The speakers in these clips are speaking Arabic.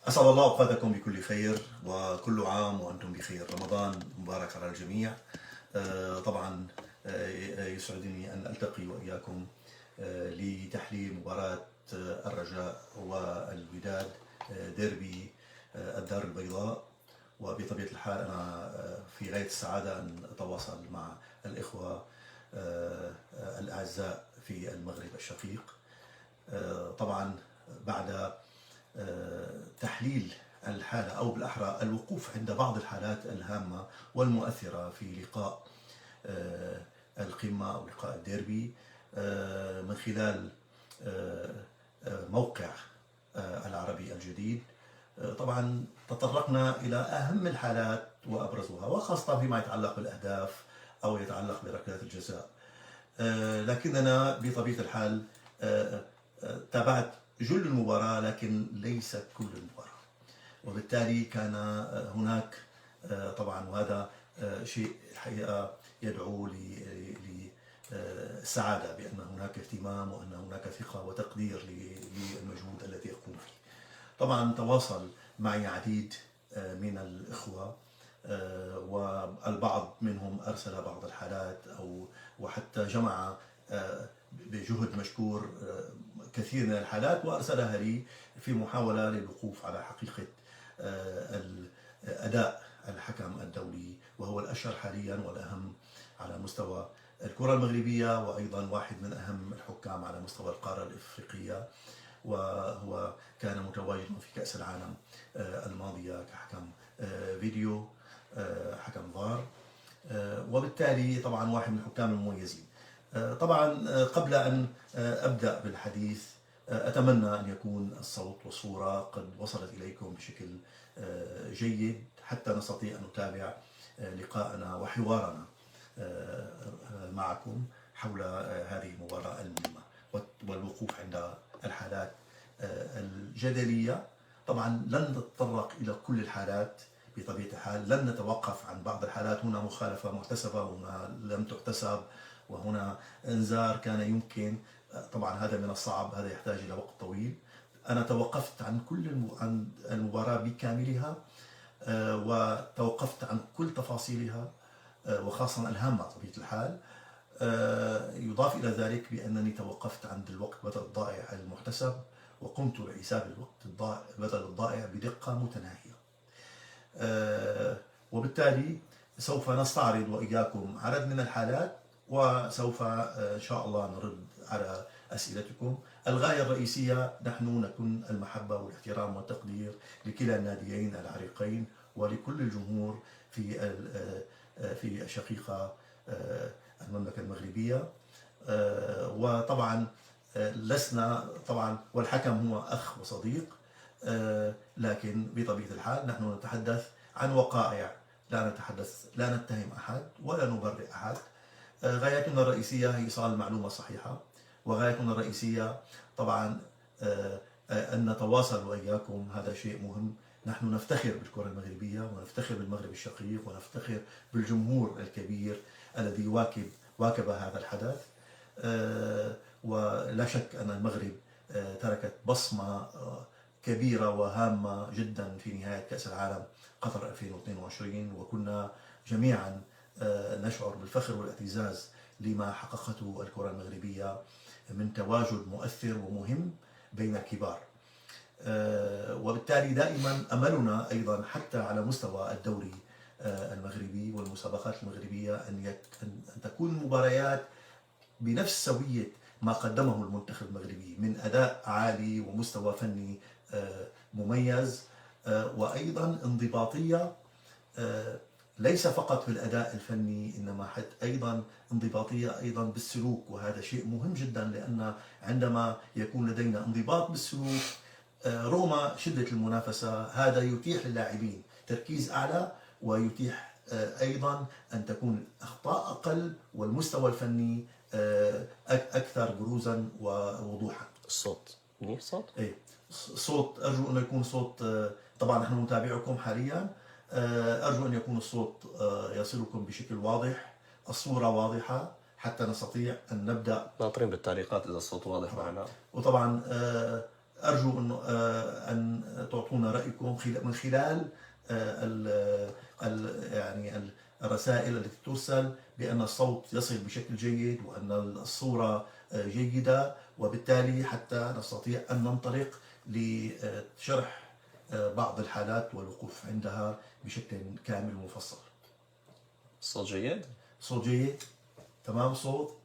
أسعد الله أوقاتكم بكل خير وكل عام وأنتم بخير. رمضان مبارك على الجميع. طبعا يسعدني أن ألتقي وإياكم لتحليل مباراة الرجاء والوداد، ديربي الدار البيضاء. وبطبيعة الحال أنا في غاية السعادة أن أتواصل مع الإخوة الأعزاء في المغرب الشقيق. طبعا بعد تحليل الحالة أو بالأحرى الوقوف عند بعض الحالات الهامة والمؤثرة في لقاء القمة أو لقاء الديربي من خلال موقع العربي الجديد. طبعا تطرقنا إلى أهم الحالات وأبرزها، وخاصة فيما يتعلق بالأهداف أو يتعلق بركلات الجزاء. لكننا بطبيعة الحال تابعت جل المباراة لكن ليس كل المباراة، وبالتالي كان هناك طبعا، وهذا شيء الحقيقة يدعو للسعادة بأن هناك اهتمام وأن هناك ثقة وتقدير للمجهود الذي يقوم فيه. طبعا تواصل معي عديد من الإخوة، والبعض منهم أرسل بعض الحالات وحتى جمع بجهد مشكور كثير من الحالات وأرسلها لي في محاولة للوقوف على حقيقة أداء الحكم الدولي، وهو الأشهر حاليا والأهم على مستوى الكرة المغربية، وأيضا واحد من أهم الحكام على مستوى القارة الإفريقية، وهو كان متواجدا في كأس العالم الماضية كحكم فيديو، حكم فار، وبالتالي طبعا واحد من الحكام المميزين. طبعا قبل أن أبدأ بالحديث أتمنى أن يكون الصوت والصورة قد وصلت إليكم بشكل جيد حتى نستطيع أن نتابع لقاءنا وحوارنا معكم حول هذه المباراة المهمة والوقوف عند الحالات الجدلية. طبعا لن نتطرق إلى كل الحالات بطبيعة الحال، لن نتوقف عن بعض الحالات. هنا مخالفة محتسبة وهنا لم تحتسب وهنا انذار كان يمكن. طبعا هذا من الصعب، هذا يحتاج إلى وقت طويل. أنا توقفت عن عن المباراة بكاملها، وتوقفت عن كل تفاصيلها وخاصة الهامة بطبيعة الحال. يضاف إلى ذلك بأنني توقفت عند الوقت بدل الضائع المحتسب، وقمت بحساب الوقت بدل الضائع بدقة متناهية. وبالتالي سوف نستعرض وإياكم عدد من الحالات، وسوف إن شاء الله نرد على أسئلتكم. الغاية الرئيسية نحن نكون المحبة والاحترام والتقدير لكلا الناديين العريقين ولكل الجمهور في الشقيقة المملكة المغربية. وطبعا لسنا طبعا، والحكم هو أخ وصديق، لكن بطبيعة الحال نحن نتحدث عن وقائع، لا نتهم أحد ولا نبرئ أحد. غايتنا الرئيسية هي إيصال المعلومة الصحيحة، وغايتنا الرئيسية طبعا أن نتواصل وإياكم. هذا شيء مهم. نحن نفتخر بالكرة المغربية ونفتخر بالمغرب الشقيق ونفتخر بالجمهور الكبير الذي واكب هذا الحدث. ولا شك أن المغرب تركت بصمة كبيرة وهامة جدا في نهاية كأس العالم قطر 2022، وكنا جميعا نشعر بالفخر والاعتزاز لما حققته الكرة المغربية من تواجد مؤثر ومهم بين الكبار. وبالتالي دائما أملنا أيضا حتى على مستوى الدوري المغربي والمسابقات المغربية أن تكون المباريات بنفس سوية ما قدمه المنتخب المغربي من أداء عالي ومستوى فني مميز، وأيضا انضباطية، ليس فقط في الأداء الفني إنما حتى أيضا انضباطية أيضا بالسلوك. وهذا شيء مهم جدا، لأن عندما يكون لدينا انضباط بالسلوك رغم شدة المنافسة، هذا يتيح للاعبين تركيز أعلى، ويتيح أيضا أن تكون الأخطاء أقل والمستوى الفني أكثر بروزا ووضوحا. الصوت منيح صوت؟ إيه، صوت أرجو أن يكون صوت. طبعا نحن نتابعكم حاليا، أرجو أن يكون الصوت يصلكم بشكل واضح، الصورة واضحة حتى نستطيع أن نبدأ. ناطرين بالتعليقات إذا الصوت واضح معنا. وطبعا أرجو أن تعطونا رأيكم من خلال يعني الرسائل التي ترسل بأن الصوت يصل بشكل جيد وأن الصورة جيدة، وبالتالي حتى نستطيع أن ننطلق لشرح بعض الحالات والوقوف عندها بشكل كامل ومفصل. الصوت جيد؟ صوت جيد، تمام الصوت.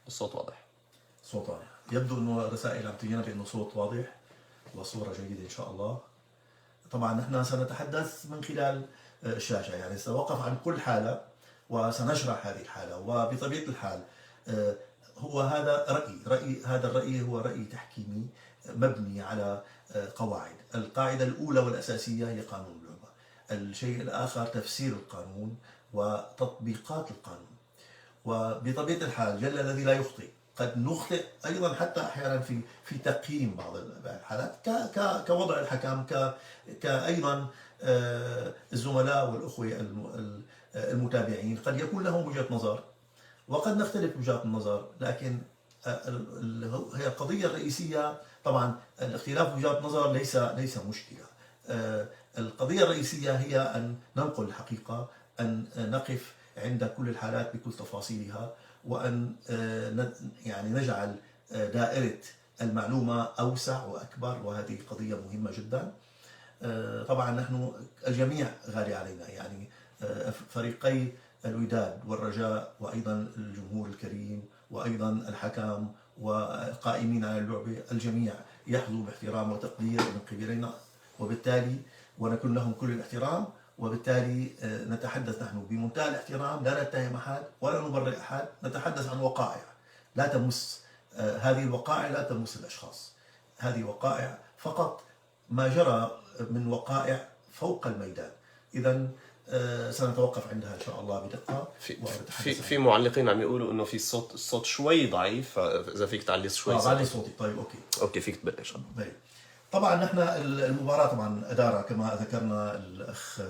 الصوت واضح. صوت واضح، يبدو أنه الرسائل عم تجينا بأنه صوت واضح وصورة جيدة إن شاء الله. طبعا نحن سنتحدث من خلال الشاشة، يعني سنوقف عن كل حالة وسنشرح هذه الحالة، وبطبيعة الحال هو هذا هذا الرأي هو رأي تحكيمي مبني على قواعد. القاعدة الأولى والأساسية هي قانون اللعبة. الشيء الآخر تفسير القانون وتطبيقات القانون. وبطبيعة الحال جل الذي لا يخطئ، قد نخطئ أيضا حتى أحيانا في تقييم بعض الحالات كوضع الحكم، كأيضا الزملاء والأخوة المتابعين قد يكون لهم وجهة نظر وقد نختلف وجهات النظر، لكن هي القضية الرئيسية. طبعا الاختلاف وجهات نظر ليس مشكلة. القضية الرئيسية هي أن ننقل الحقيقة، أن نقف عند كل الحالات بكل تفاصيلها، وأن يعني نجعل دائرة المعلومة أوسع وأكبر، وهذه قضية مهمة جدا. طبعا نحن الجميع غالي علينا، يعني فريقي الوداد والرجاء وأيضا الجمهور الكريم وأيضا الحكم وقائمين على اللعبة، الجميع يحظوا باحترام وتقدير من قبلنا، وبالتالي ونكون لهم كل الاحترام، وبالتالي نتحدث نحن بمنتهى الاحترام، لا نتهم أحد ولا نبرئ أحد، نتحدث عن وقائع لا تمس هذه الوقائع لا تمس الأشخاص، هذه وقائع فقط ما جرى من وقائع فوق الميدان. إذا سنتوقف عندها إن شاء الله بدقة. في معلقين عم يقولوا إنه في الصوت شوي ضعيف، فإذا فيك تعلي شوي. تعلي صوتي. طيب أوكي فيك تبلش. طيب. طبعا نحن المباراة طبعا أدارة كما ذكرنا الأخ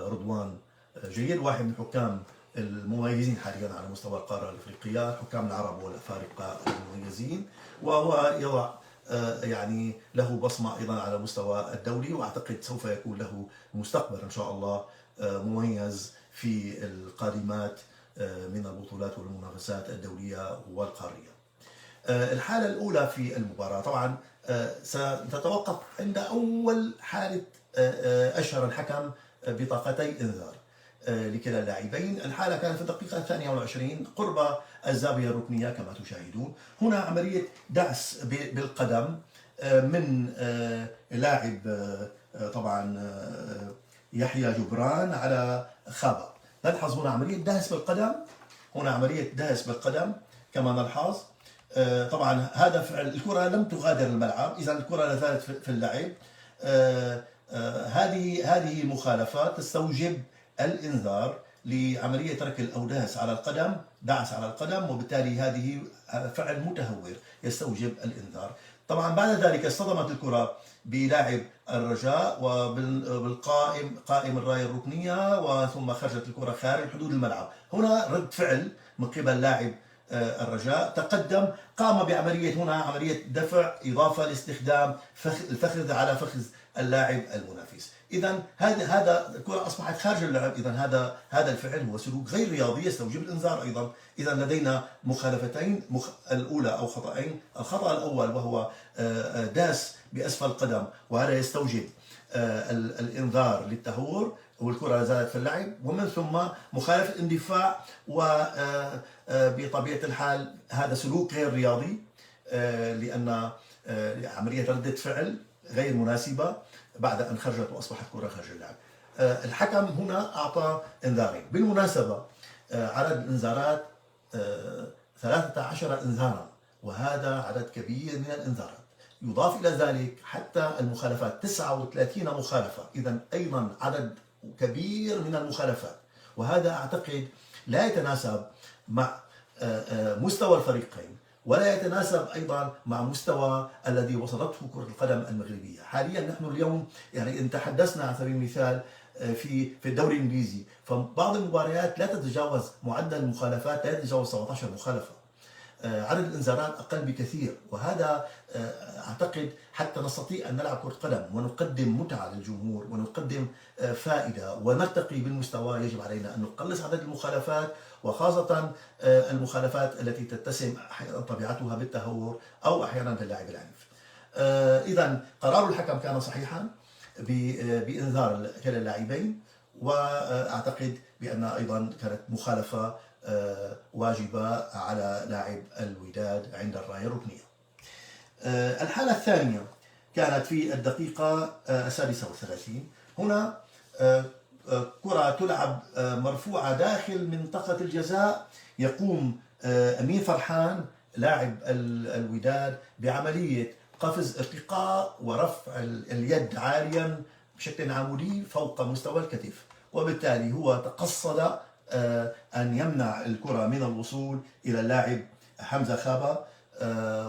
رضوان جيد، واحد من الحكام المميزين حاليا على مستوى القارة الأفريقية، الحكام العرب والأفارقة المميزين، وهو يضع يعني له بصمة أيضا على مستوى الدولي، وأعتقد سوف يكون له مستقبل إن شاء الله مميز في القادمات من البطولات والمنافسات الدولية والقارية. الحالة الأولى في المباراة طبعا ستتوقف عند أول حالة أشهر الحكم بطاقتي إنذار لكلا اللاعبين. الحالة كانت في الدقيقة 22 قرب الزاوية الركنية كما تشاهدون. هنا عملية دعس بالقدم من لاعب طبعا يحيى جبران على خابا. نلحظ هنا عملية دهس بالقدم، هنا عملية دهس بالقدم كما نلحظ. طبعا هذا فعل، الكرة لم تغادر الملعب، إذا الكرة لا زالت في اللعب. هذه مخالفات تستوجب الإنذار لعملية ترك أو دهس على القدم، دعس على القدم، وبالتالي هذه فعل متهور يستوجب الإنذار. طبعا بعد ذلك اصطدمت الكرة بلاعب الرجاء وبالقائم قائم الراية الركنية، وثم خرجت الكرة خارج حدود الملعب. هنا رد فعل من قبل لاعب الرجاء، تقدم، قام بعملية هنا عملية دفع إضافة لاستخدام الفخذ على فخذ اللاعب المنافس. إذا هذا الكرة أصبحت خارج اللعب. إذا هذا الفعل هو سلوك غير رياضي يستوجب الإنذار أيضا. إذا لدينا مخالفتين، الأولى أو خطأين. الخطأ الأول وهو داس بأسفل القدم، وهذا يستوجب الإنذار للتهور والكرة لا زالت في اللعب، ومن ثم مخالفة اندفاع، وبطبيعة الحال هذا سلوك غير رياضي لأن عملية ردة فعل غير مناسبة بعد أن خرجت وأصبحت كرة خارج اللعب. الحكم هنا أعطى إنذارين. بالمناسبة عدد الإنذارات 13 إنذارا، وهذا عدد كبير من الإنذارات. يضاف إلى ذلك حتى المخالفات 39 مخالفة، إذا أيضا عدد كبير من المخالفات، وهذا أعتقد لا يتناسب مع مستوى الفريقين، ولا يتناسب أيضا مع مستوى الذي وصلته كرة القدم المغربية. حاليا نحن اليوم يعني إن تحدثنا على سبيل المثال في الدوري الإنجليزي، فبعض المباريات لا تتجاوز معدل المخالفات لا يتجاوز 17 مخالفة. عدد الإنذارات أقل بكثير، وهذا أعتقد حتى نستطيع أن نلعب كرة قدم ونقدم متعة للجمهور ونقدم فائدة ونرتقي بالمستوى، يجب علينا أن نقلص عدد المخالفات، وخاصة المخالفات التي تتسم أحيانا طبيعتها بالتهور أو أحيانا باللاعب العنيف. إذا قرار الحكم كان صحيحا بإنذار كلا اللاعبين، وأعتقد بأن أيضا كانت مخالفة واجبة على لاعب الوداد عند الراية الركنية. الحالة الثانية كانت في الدقيقة 36. هنا كرة تلعب مرفوعة داخل منطقة الجزاء، يقوم أمين فرحان لاعب الوداد بعملية قفز ارتقاء ورفع اليد عاليا بشكل عمودي فوق مستوى الكتف، وبالتالي هو تقصد أن يمنع الكرة من الوصول إلى اللاعب حمزة خابة،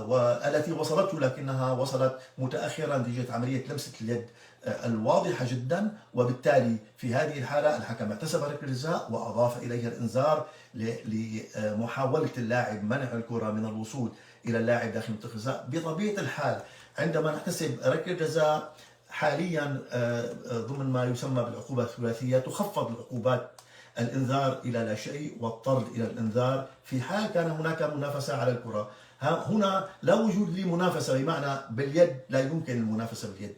والتي وصلته لكنها وصلت متأخرا نتيجة عملية لمسة اليد الواضحة جدا، وبالتالي في هذه الحالة الحكم احتسب ركلة جزاء وأضاف إليها الإنذار لمحاولة اللاعب منع الكرة من الوصول إلى اللاعب داخل منطقة الجزاء. بطبيعة الحال عندما نحتسب ركلة جزاء حاليا ضمن ما يسمى بالعقوبة الثلاثية، تخفض العقوبات الإنذار إلى لا شيء والطرد إلى الإنذار في حال كان هناك منافسة على الكرة. هنا لا وجود لمنافسة، بمعنى باليد لا يمكن المنافسة باليد،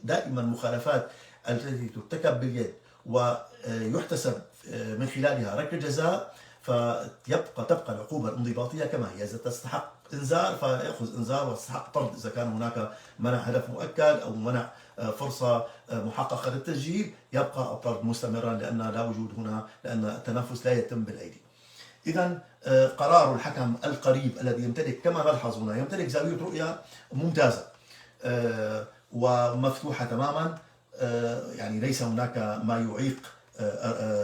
دائما مخالفات التي ترتكب باليد ويحتسب من خلالها ركلة جزاء، تبقى العقوبة الانضباطية كما هي. إذا تستحق إنذار فيأخذ إنذار، وتستحق طرد إذا كان هناك منع هدف مؤكد أو منع فرصة محققة للتسجيل، يبقى الطرد مستمرا لأن لا وجود هنا، لأن التنافس لا يتم بالأيدي. إذا قرار الحكم القريب الذي يمتلك كما نلحظ هنا يمتلك زاوية رؤية ممتازة ومفتوحة تماما، يعني ليس هناك ما يعيق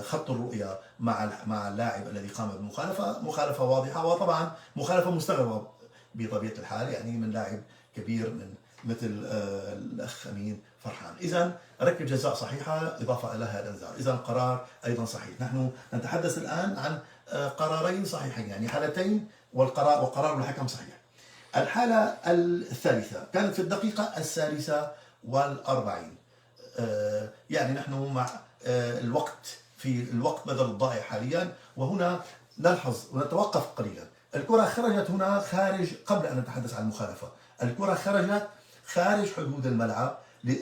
خط الرؤية مع اللاعب الذي قام بالمخالفة، مخالفة واضحة، وطبعا مخالفة مستغربة بطبيعة الحال، يعني من لاعب كبير من مثل الأخ أمين فرحان. إذا ركلة جزاء صحيحة إضافة لها الإنذار، إذا القرار أيضا صحيح. نحن نتحدث الآن عن قرارين صحيحين، يعني حالتين وقرار الحكم صحيح. الحالة الثالثة كانت في الدقيقة 46، يعني نحن مع الوقت بدل الضائع حاليا، وهنا نلحظ ونتوقف قليلا. الكرة خرجت هنا خارج، قبل أن نتحدث عن المخالفة، الكرة خرجت خارج حدود الملعب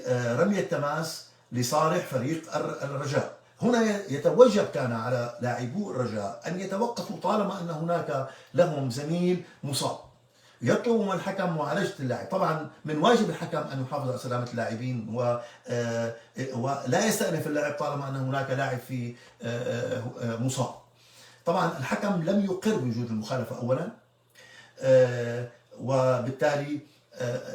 رمية تماس لصالح فريق الرجاء. هنا يتوجب كان على لاعبو الرجاء أن يتوقفوا طالما أن هناك لهم زميل مصاب، يطلب من الحكم معالجة اللاعب. طبعا من واجب الحكم أن يحافظ على سلامة اللاعبين ولا يستأنف اللاعب طالما أن هناك لاعب في مصاب. طبعا الحكم لم يقر بوجود المخالفة أولا، وبالتالي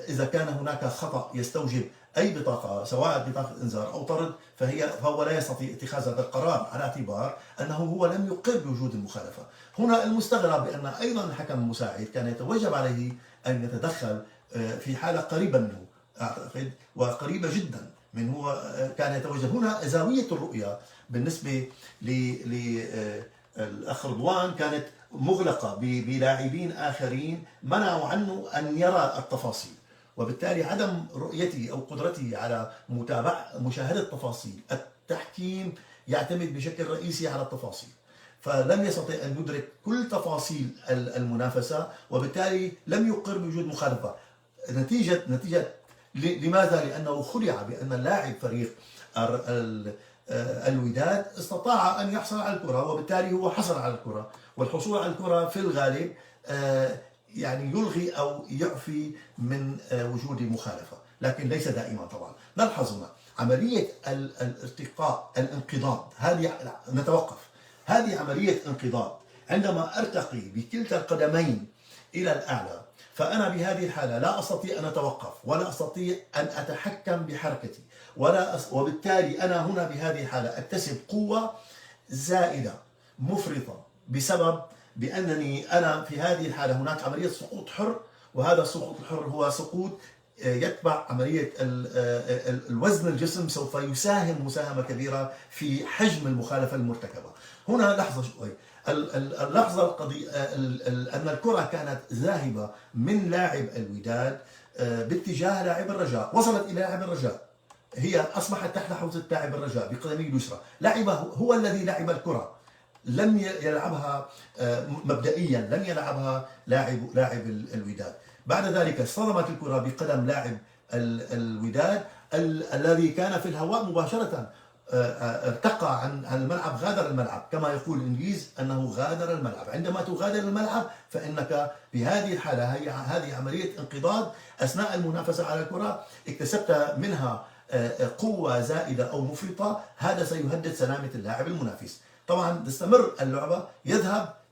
إذا كان هناك خطأ يستوجب أي بطاقة، سواء بطاقة إنذار أو طرد، فهو لا يستطيع اتخاذ هذا القرار على اعتبار أنه هو لم يقر بوجود المخالفة. هنا المستغرب بأن أيضا الحكم المساعد كان يتوجب عليه أن يتدخل في حالة قريبة منه، أعتقد وقريبة جدا منه، هو كان يتوجب. هنا زاوية الرؤية بالنسبة للأخ رضوان كانت مغلقة بلاعبين آخرين منعوا عنه أن يرى التفاصيل، وبالتالي عدم رؤيته أو قدرته على مشاهدة تفاصيل التحكيم يعتمد بشكل رئيسي على التفاصيل، فلم يستطع أن يدرك كل تفاصيل المنافسة، وبالتالي لم يقر بوجود مخالفة. نتيجة لماذا؟ لأنه خدع بأن اللاعب فريق الوداد استطاع أن يحصل على الكرة، وبالتالي هو حصل على الكرة، والحصول على الكرة في الغالب يعني يلغي أو يعفي من وجود مخالفة، لكن ليس دائما. طبعا نلحظ هنا عملية الارتقاء، الانقضاض، هذه نتوقف، هذه عملية انقضاض. عندما أرتقي بكلتا القدمين إلى الأعلى، فأنا بهذه الحالة لا أستطيع أن أتوقف ولا أستطيع أن أتحكم بحركتي، وبالتالي أنا هنا بهذه الحالة أكتسب قوة زائدة مفرطة بسبب بأنني أنا في هذه الحالة هناك عملية سقوط حر، وهذا السقوط الحر هو سقوط يتبع عملية الوزن الجسم، سوف يساهم مساهمة كبيرة في حجم المخالفة المرتكبة. هنا لحظة شوي، اللحظة القضية أن الكرة كانت ذاهبة من لاعب الوداد باتجاه لاعب الرجاء، وصلت إلى لاعب الرجاء، هي أصبحت تحت حوزة لاعب الرجاء بقدمه اليسرى، لاعبه هو الذي لعب الكرة، لم يلعبها مبدئيا، لم يلعبها لاعب الوداد. بعد ذلك اصطدمت الكرة بقدم لاعب الوداد الذي كان في الهواء مباشرة، ارتقى عن الملعب، غادر الملعب، كما يقول الإنجليز أنه غادر الملعب. عندما تغادر الملعب فإنك بهذه الحالة، هذه عملية انقضاض أثناء المنافسة على الكرة، اكتسبت منها قوة زائدة أو مفرطة، هذا سيهدد سلامة اللاعب المنافس. طبعا تستمر اللعبة،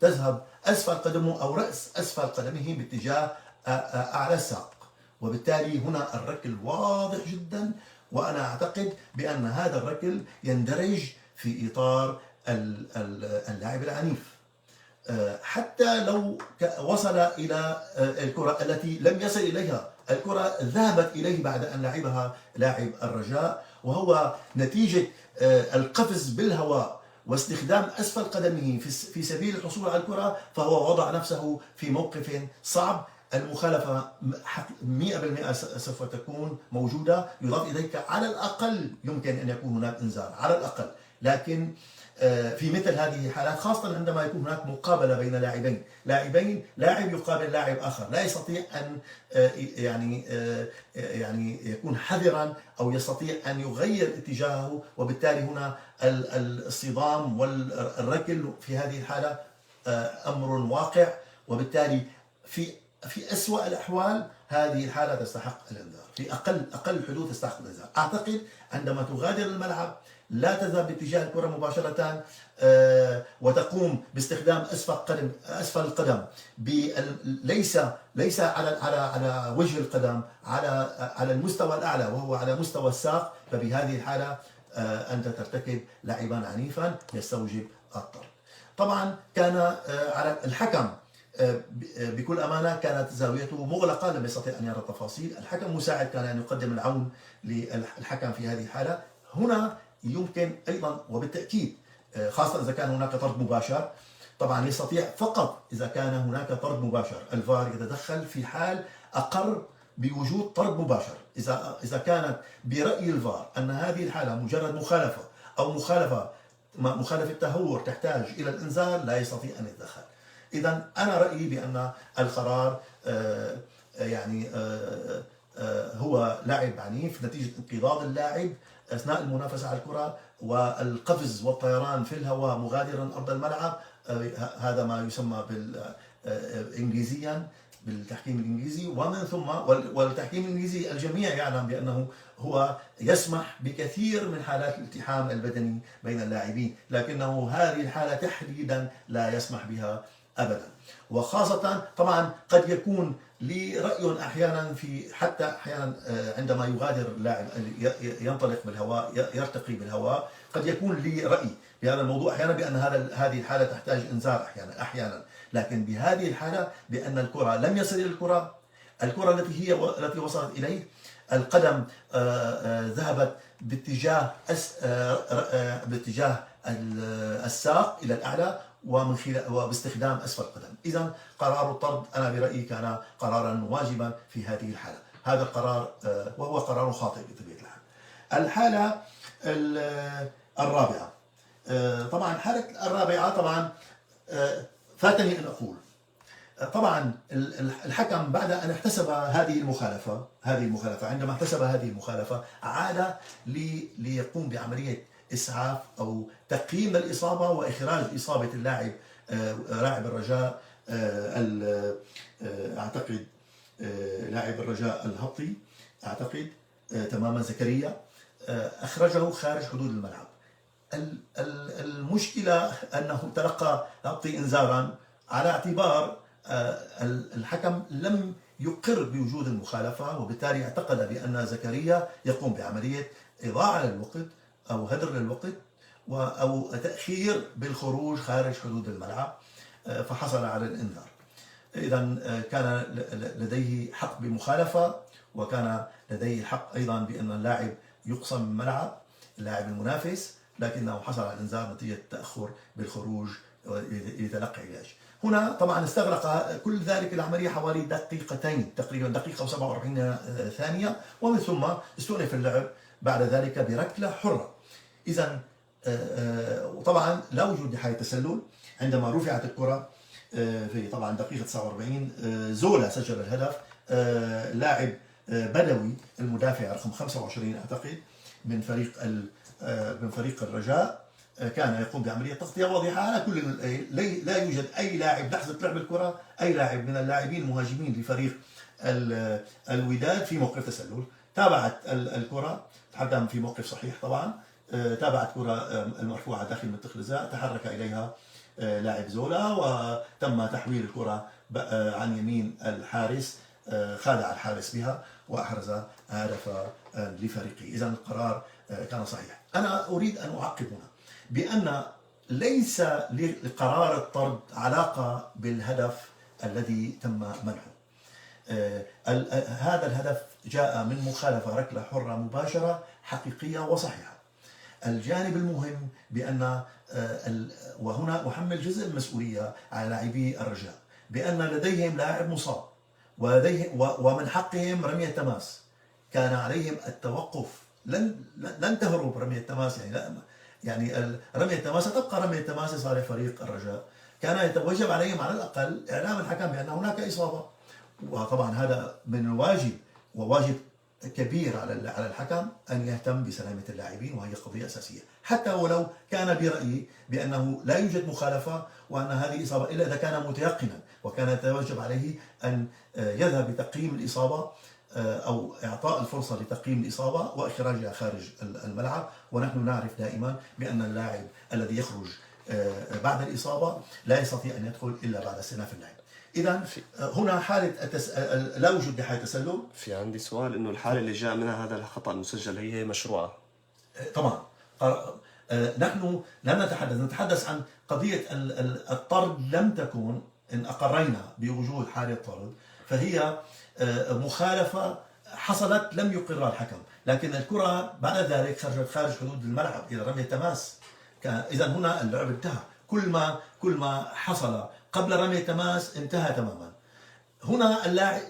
تذهب أسفل قدمه أو رأس أسفل قدمه باتجاه أعلى الساق، وبالتالي هنا الركل واضح جدا، وأنا أعتقد بأن هذا الركل يندرج في إطار اللاعب العنيف، حتى لو وصل إلى الكرة التي لم يصل إليها، الكرة ذهبت إليه بعد أن لعبها لاعب الرجاء، وهو نتيجة القفز بالهواء واستخدام أسفل قدمه في سبيل الحصول على الكرة، فهو وضع نفسه في موقف صعب. المخالفة 100% سوف تكون موجودة، يضاف إليك على الأقل يمكن أن يكون هناك إنذار على الأقل، لكن في مثل هذه الحالات، خاصة عندما يكون هناك مقابلة بين لاعبين، لاعب يقابل لاعب آخر، لا يستطيع أن يعني يكون حذرا أو يستطيع أن يغير اتجاهه، وبالتالي هنا الصدام والركل في هذه الحالة أمر واقع، وبالتالي في أسوأ الأحوال هذه الحالة تستحق الإنذار، في أقل الحدود تستحق الإنذار. أعتقد عندما تغادر الملعب لا تذهب باتجاه الكرة مباشرة وتقوم باستخدام أسفل القدم، ليس على وجه القدم، على المستوى الأعلى وهو على مستوى الساق، فبهذه الحالة أنت ترتكب لعبا عنيفا يستوجب الطرد. طبعا كان على الحكم بكل أمانة كانت زاويته مغلقة، لم يستطيع أن يرى التفاصيل. الحكم مساعد كان أن يقدم العون للحكم في هذه الحالة. هنا يمكن أيضا وبالتأكيد، خاصة إذا كان هناك طرد مباشر، طبعا يستطيع فقط إذا كان هناك طرد مباشر، الفار يتدخل في حال أقر بوجود طرد مباشر. إذا كانت برأي الفار أن هذه الحالة مجرد مخالفة أو مخالفة تهور تحتاج إلى الإنذار، لا يستطيع أن يتدخل. إذا أنا رأيي بأن القرار هو لعب عنيف نتيجة انقضاض اللاعب أثناء المنافسة على الكرة والقفز والطيران في الهواء مغادرا أرض الملعب. هذا ما يسمى إنجليزيا بالتحكيم الإنجليزي، ومن ثم والتحكيم الإنجليزي الجميع يعلم بأنه هو يسمح بكثير من حالات الالتحام البدني بين اللاعبين، لكنه هذه الحالة تحديدا لا يسمح بها أبدا. وخاصة طبعا قد يكون لي رأي أحيانا حتى أحيانا عندما يغادر اللاعب ينطلق بالهواء، يرتقي بالهواء، قد يكون لي رأي بهذا الموضوع أحيانا بأن هذه الحالة تحتاج إنذار أحيانا، لكن بهذه الحالة بأن الكرة لم يصل إلى الكرة التي وصلت إليه، القدم ذهبت باتجاه الساق إلى الأعلى وباستخدام أسفل القدم. إذا قرار الطرد أنا برأيي كان قرارا واجبا في هذه الحالة. هذا القرار وهو قرار خاطئ بطبيعة الحال. الحالة الرابعة، طبعا الحالة الرابعة طبعا فاتني أن أقول، طبعا الحكم بعد أن احتسب هذه المخالفة عندما احتسب هذه المخالفة عاد ليقوم بعملية إسعاف أو تقييم الإصابة وإخراج إصابة لاعب الرجاء، أعتقد لاعب الرجاء الهبطي، أعتقد تماما زكريا، أخرجه خارج حدود الملعب. المشكلة أنه تلقى الهبطي إنذارا على اعتبار الحكم لم يقر بوجود المخالفة، وبالتالي اعتقد بأن زكريا يقوم بعملية إضاعة للوقت أو هدر للوقت أو تأخير بالخروج خارج حدود الملعب، فحصل على الإنذار. إذا كان لديه حق بمخالفة، وكان لديه الحق أيضا بأن اللاعب يقصى من الملعب، اللاعب المنافس، لكنه حصل على الإنذار نتيجة تأخر بالخروج يتلقى علاج. هنا طبعا استغرق كل ذلك العملية حوالي دقيقتين تقريبا، دقيقة و47 ثانية، ومن ثم استؤنف اللعب بعد ذلك بركلة حرة. إذا وطبعا لا وجود لحالة تسلل. عندما رفعت الكرة في طبعا دقيقة 49 زولا سجل الهدف. لاعب بدوي المدافع رقم 25 أعتقد من فريق الرجاء كان يقوم بعملية تغطية واضحة على كل. لا يوجد أي لاعب لحظة لعب الكرة، أي لاعب من اللاعبين المهاجمين لفريق الوداد في موقف تسلل. تابعت الكرة، تحكم في موقف صحيح طبعا، تابعت كرة المرفوعة داخل منطقة الجزاء، تحرك إليها لاعب زولا وتم تحويل الكرة عن يمين الحارس، خادع الحارس بها وأحرز هدف لفريقه. إذا القرار كان صحيح. أنا أريد أن أعقب هنا بأن ليس لقرار الطرد علاقة بالهدف الذي تم منحه. هذا الهدف جاء من مخالفة ركلة حرة مباشرة حقيقية وصحيحة. الجانب المهم بأن وهنا أحمل جزء المسؤولية على لاعبي الرجاء بأن لديهم لاعب مصاب ومن حقهم رمية تماس. كان عليهم التوقف، لن تهرب رمية تماس، يعني رمية التماس تبقى رمية تماس لصالح فريق الرجاء. كان يتوجب عليهم على الأقل إعلام الحكم بأن هناك إصابة، وطبعا هذا من الواجب وواجب كبير على الحكم أن يهتم بسلامة اللاعبين، وهي قضية أساسية، حتى ولو كان برأيي بأنه لا يوجد مخالفة وأن هذه إصابة، إلا إذا كان متيقنا وكان يتوجب عليه أن يذهب لتقييم الإصابة أو إعطاء الفرصة لتقييم الإصابة وإخراجها خارج الملعب. ونحن نعرف دائما بأن اللاعب الذي يخرج بعد الإصابة لا يستطيع أن يدخل إلا بعد استئناف اللعب. إذا هنا حالة لا وجود لحالة تسلل. في عندي سؤال، إنه الحالة اللي جاء منها هذا الخطأ المسجل هي مشروعة؟ طبعا نحن لم نتحدث عن قضية الطرد. لم تكن، إن أقرينا بوجود حالة طرد فهي مخالفة حصلت لم يقرها الحكم، لكن الكرة بعد ذلك خرجت خارج حدود الملعب إلى رمية تماس. إذا هنا اللعب انتهى. كل ما حصل قبل رمية تماس انتهى تماما. هنا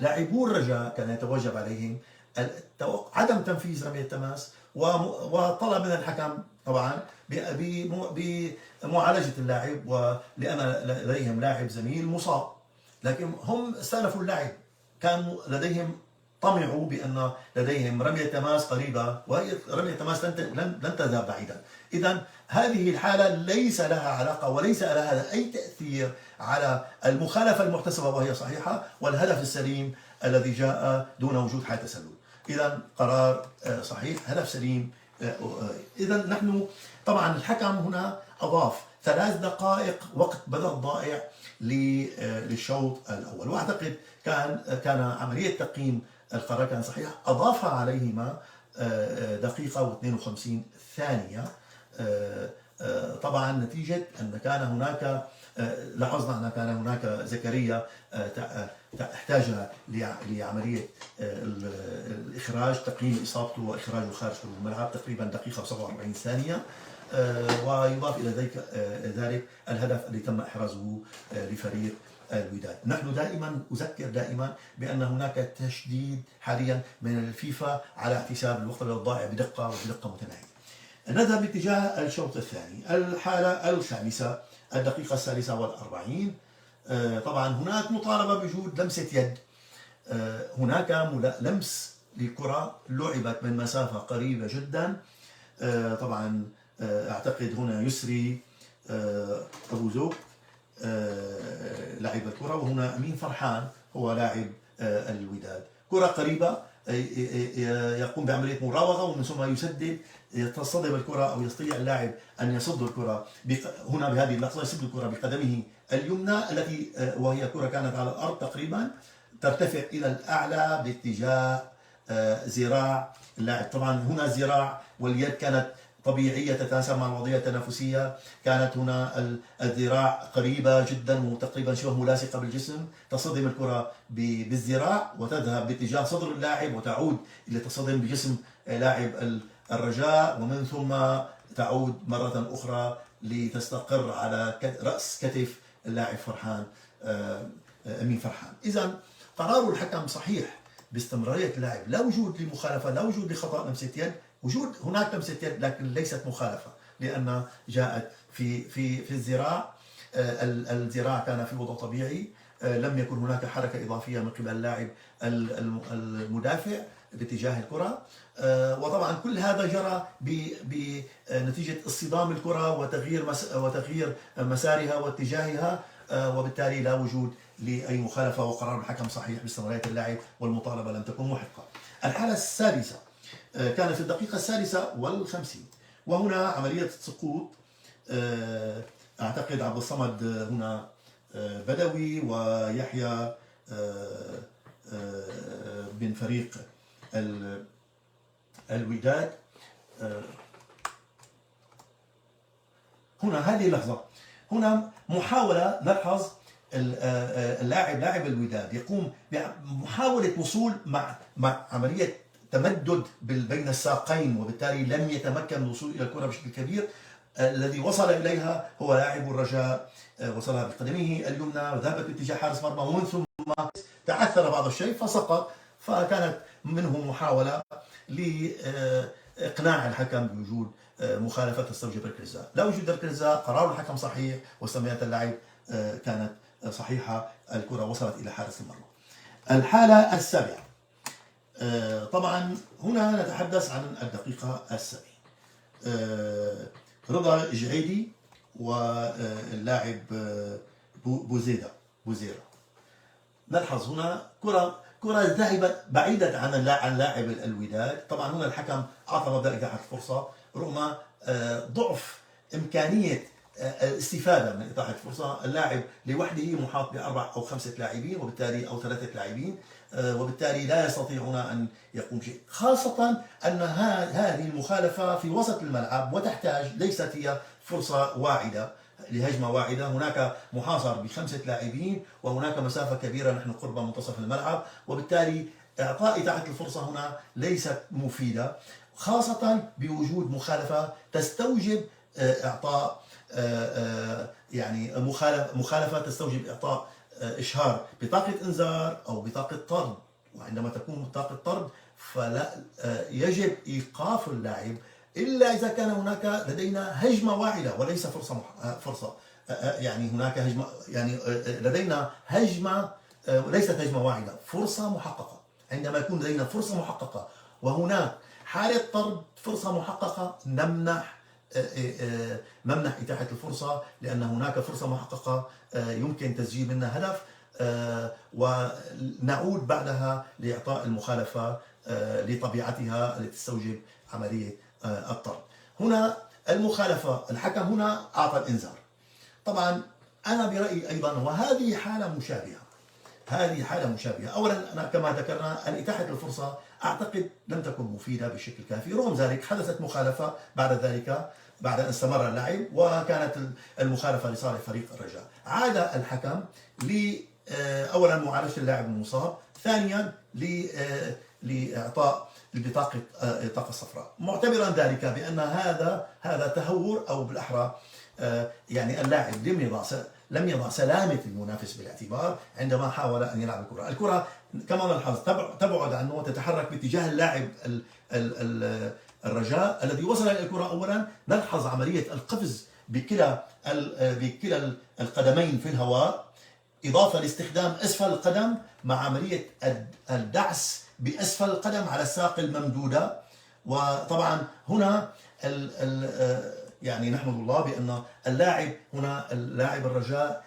لاعبو الرجاء كان يتوجب عليهم عدم تنفيذ رمية تماس وطلب من الحكم طبعا بمعالجة اللاعب، ولأن لديهم لاعب زميل مصاب، لكن هم استأنفوا اللعب. كانوا لديهم طمعوا بأن لديهم رمية تماس قريبة، وهي رمية تماس لن تذهب بعيدا. إذا هذه الحالة ليس لها علاقة وليس لها أي تأثير على المخالفة المحتسبة وهي صحيحة، والهدف السليم الذي جاء دون وجود حالة تسلل. إذا قرار صحيح، هدف سليم. إذا نحن طبعا الحكم هنا أضاف 3 دقائق وقت بدل ضائع للشوط الأول، وأعتقد كان عملية تقييم القرار كان صحيح. أضاف عليهما دقيقة و52 ثانية طبعا نتيجة أن كان هناك لاحظنا أن كان هناك زكريا احتاج لعملية الإخراج، تقييم إصابته وإخراجه خارج الملعب تقريبا دقيقة و47 ثانية. ويضاف إلى ذلك الهدف الذي تم إحرازه لفريق الوداد. نحن دائما أذكر دائما بأن هناك تشديد حاليا من الفيفا على احتساب الوقت الضائع بدقة متناهية. نذهب باتجاه الشوط الثاني. الحالة الخامسة الدقيقة 46. طبعا هناك مطالبة بوجود لمسة يد. هناك لمس للكرة لعبت من مسافة قريبة جدا. طبعا أعتقد هنا يسري أبو زوق لاعب الكرة، وهنا أمين فرحان هو لاعب الوداد. كرة قريبة يقوم بعملية مراوغة ومن ثم يسدد، تصطدم الكرة أو يستطيع اللاعب أن يصد الكرة هنا بهذه اللحظة، يصد الكرة بقدمه اليمنى التي وهي كرة كانت على الأرض تقريبا، ترتفع إلى الأعلى باتجاه ذراع اللاعب. طبعا هنا ذراع واليد كانت طبيعية تتناسب مع الوضعية التنافسية. كانت هنا الذراع قريبة جدا وتقريبا شبه ملاصقة بالجسم، تصطدم الكرة بالذراع وتذهب باتجاه صدر اللاعب وتعود إلى تصطدم بجسم لاعب الرجاء، ومن ثم تعود مرة أخرى لتستقر على رأس كتف اللاعب فرحان أمين فرحان. إذا قرار الحكم صحيح باستمرارية اللاعب، لا وجود لمخالفة، لا وجود لخطأ لمسة يد، وجود هناك لمسة يد لكن ليست مخالفة، لأن جاءت في الذراع. الذراع كان في وضع طبيعي، لم يكن هناك حركة إضافية من قبل اللاعب المدافع باتجاه الكرة. وطبعا كل هذا جرى بنتيجة اصطدام الكرة وتغيير مسارها واتجاهها، وبالتالي لا وجود لأي مخالفة، وقرار الحكم صحيح باستمرارية اللاعب والمطالبة لم تكن محقة. الحالة السادسة كانت في الدقيقة 56، وهنا عملية سقوط. أعتقد عبد الصمد هنا بدوي ويحيى بن فريق الوداد. هنا هذه اللحظة، هنا محاولة نلحظ لاعب الوداد يقوم بمحاولة وصول مع عملية تمدد بين الساقين، وبالتالي لم يتمكن من الوصول إلى الكرة بشكل كبير. الذي وصل إليها هو لاعب الرجاء، وصلها بقدمه اليمنى وذهبت باتجاه حارس مرمى، ومن ثم تعثر بعض الشيء فسقط. فكانت منه محاولة لإقناع الحكم بوجود مخالفة تستوجب ركلة جزاء. لا وجود ركلة جزاء، قرار الحكم صحيح واستمرارية اللاعب كانت صحيحة، الكرة وصلت إلى حارس المرمى. الحالة السابعة، طبعا هنا نتحدث عن الدقيقة 7. رضا جعيدي واللاعب بوزيرة. نلحظ هنا كرة ذهبت بعيدة عن لاعب الوداد. طبعا هنا الحكم أعطى مبدأ إتاحة الفرصة رغم ضعف إمكانية الاستفادة من إتاحة الفرصة. اللاعب لوحده محاط ب4 أو 5 لاعبين، وبالتالي أو 3 لاعبين، وبالتالي لا يستطيعون أن يقوم شيء، خاصة أن هذه المخالفة في وسط الملعب وتحتاج، ليست هي فرصة واعدة لهجمة واعدة. هناك محاصر ب5 لاعبين وهناك مسافة كبيرة، نحن قرب منتصف الملعب، وبالتالي إعطاء إتاحة الفرصة هنا ليست مفيدة، خاصة بوجود مخالفة تستوجب إعطاء يعني مخالفة تستوجب إعطاء إشهار بطاقة إنذار أو بطاقة طرد. وعندما تكون بطاقة طرد فلا يجب إيقاف اللاعب إلا إذا كان هناك لدينا هجمة واحدة وليس فرصة يعني هناك هجمة، يعني لدينا هجمة وليست هجمة واحدة، فرصة محققة. عندما يكون لدينا فرصة محققة وهناك حالة طرد فرصة محققة، نمنح إتاحة الفرصة، لأن هناك فرصة محققة يمكن تسجيل منها هدف، ونعود بعدها لإعطاء المخالفة لطبيعتها التي تستوجب عملية الطرد. هنا المخالفة، الحكم هنا أعطى الإنذار. طبعا أنا برأيي أيضا وهذه حالة مشابهة، أولا أنا كما ذكرنا الإتاحة الفرصة أعتقد لم تكن مفيدة بشكل كافي، رغم ذلك حدثت مخالفة بعد ذلك بعد أن استمر اللعب، وكانت المخالفة لصالح فريق الرجاء. عاد الحكم أولا معالجة اللاعب المصاب، ثانيا لإعطاء البطاقة الصفراء، معتبرا ذلك بأن هذا تهور، أو بالأحرى يعني اللاعب لم يضع سلامة المنافس بالاعتبار عندما حاول أن يلعب الكرة كما نلحظ تبعد عنه وتتحرك باتجاه اللاعب الرجاء الذي وصل إلى الكرة. أولا نلحظ عملية القفز بكلا القدمين في الهواء، إضافة لاستخدام أسفل القدم مع عملية الدعس بأسفل القدم على الساق الممدودة. وطبعا هنا يعني نحمد الله بأن اللاعب الرجاء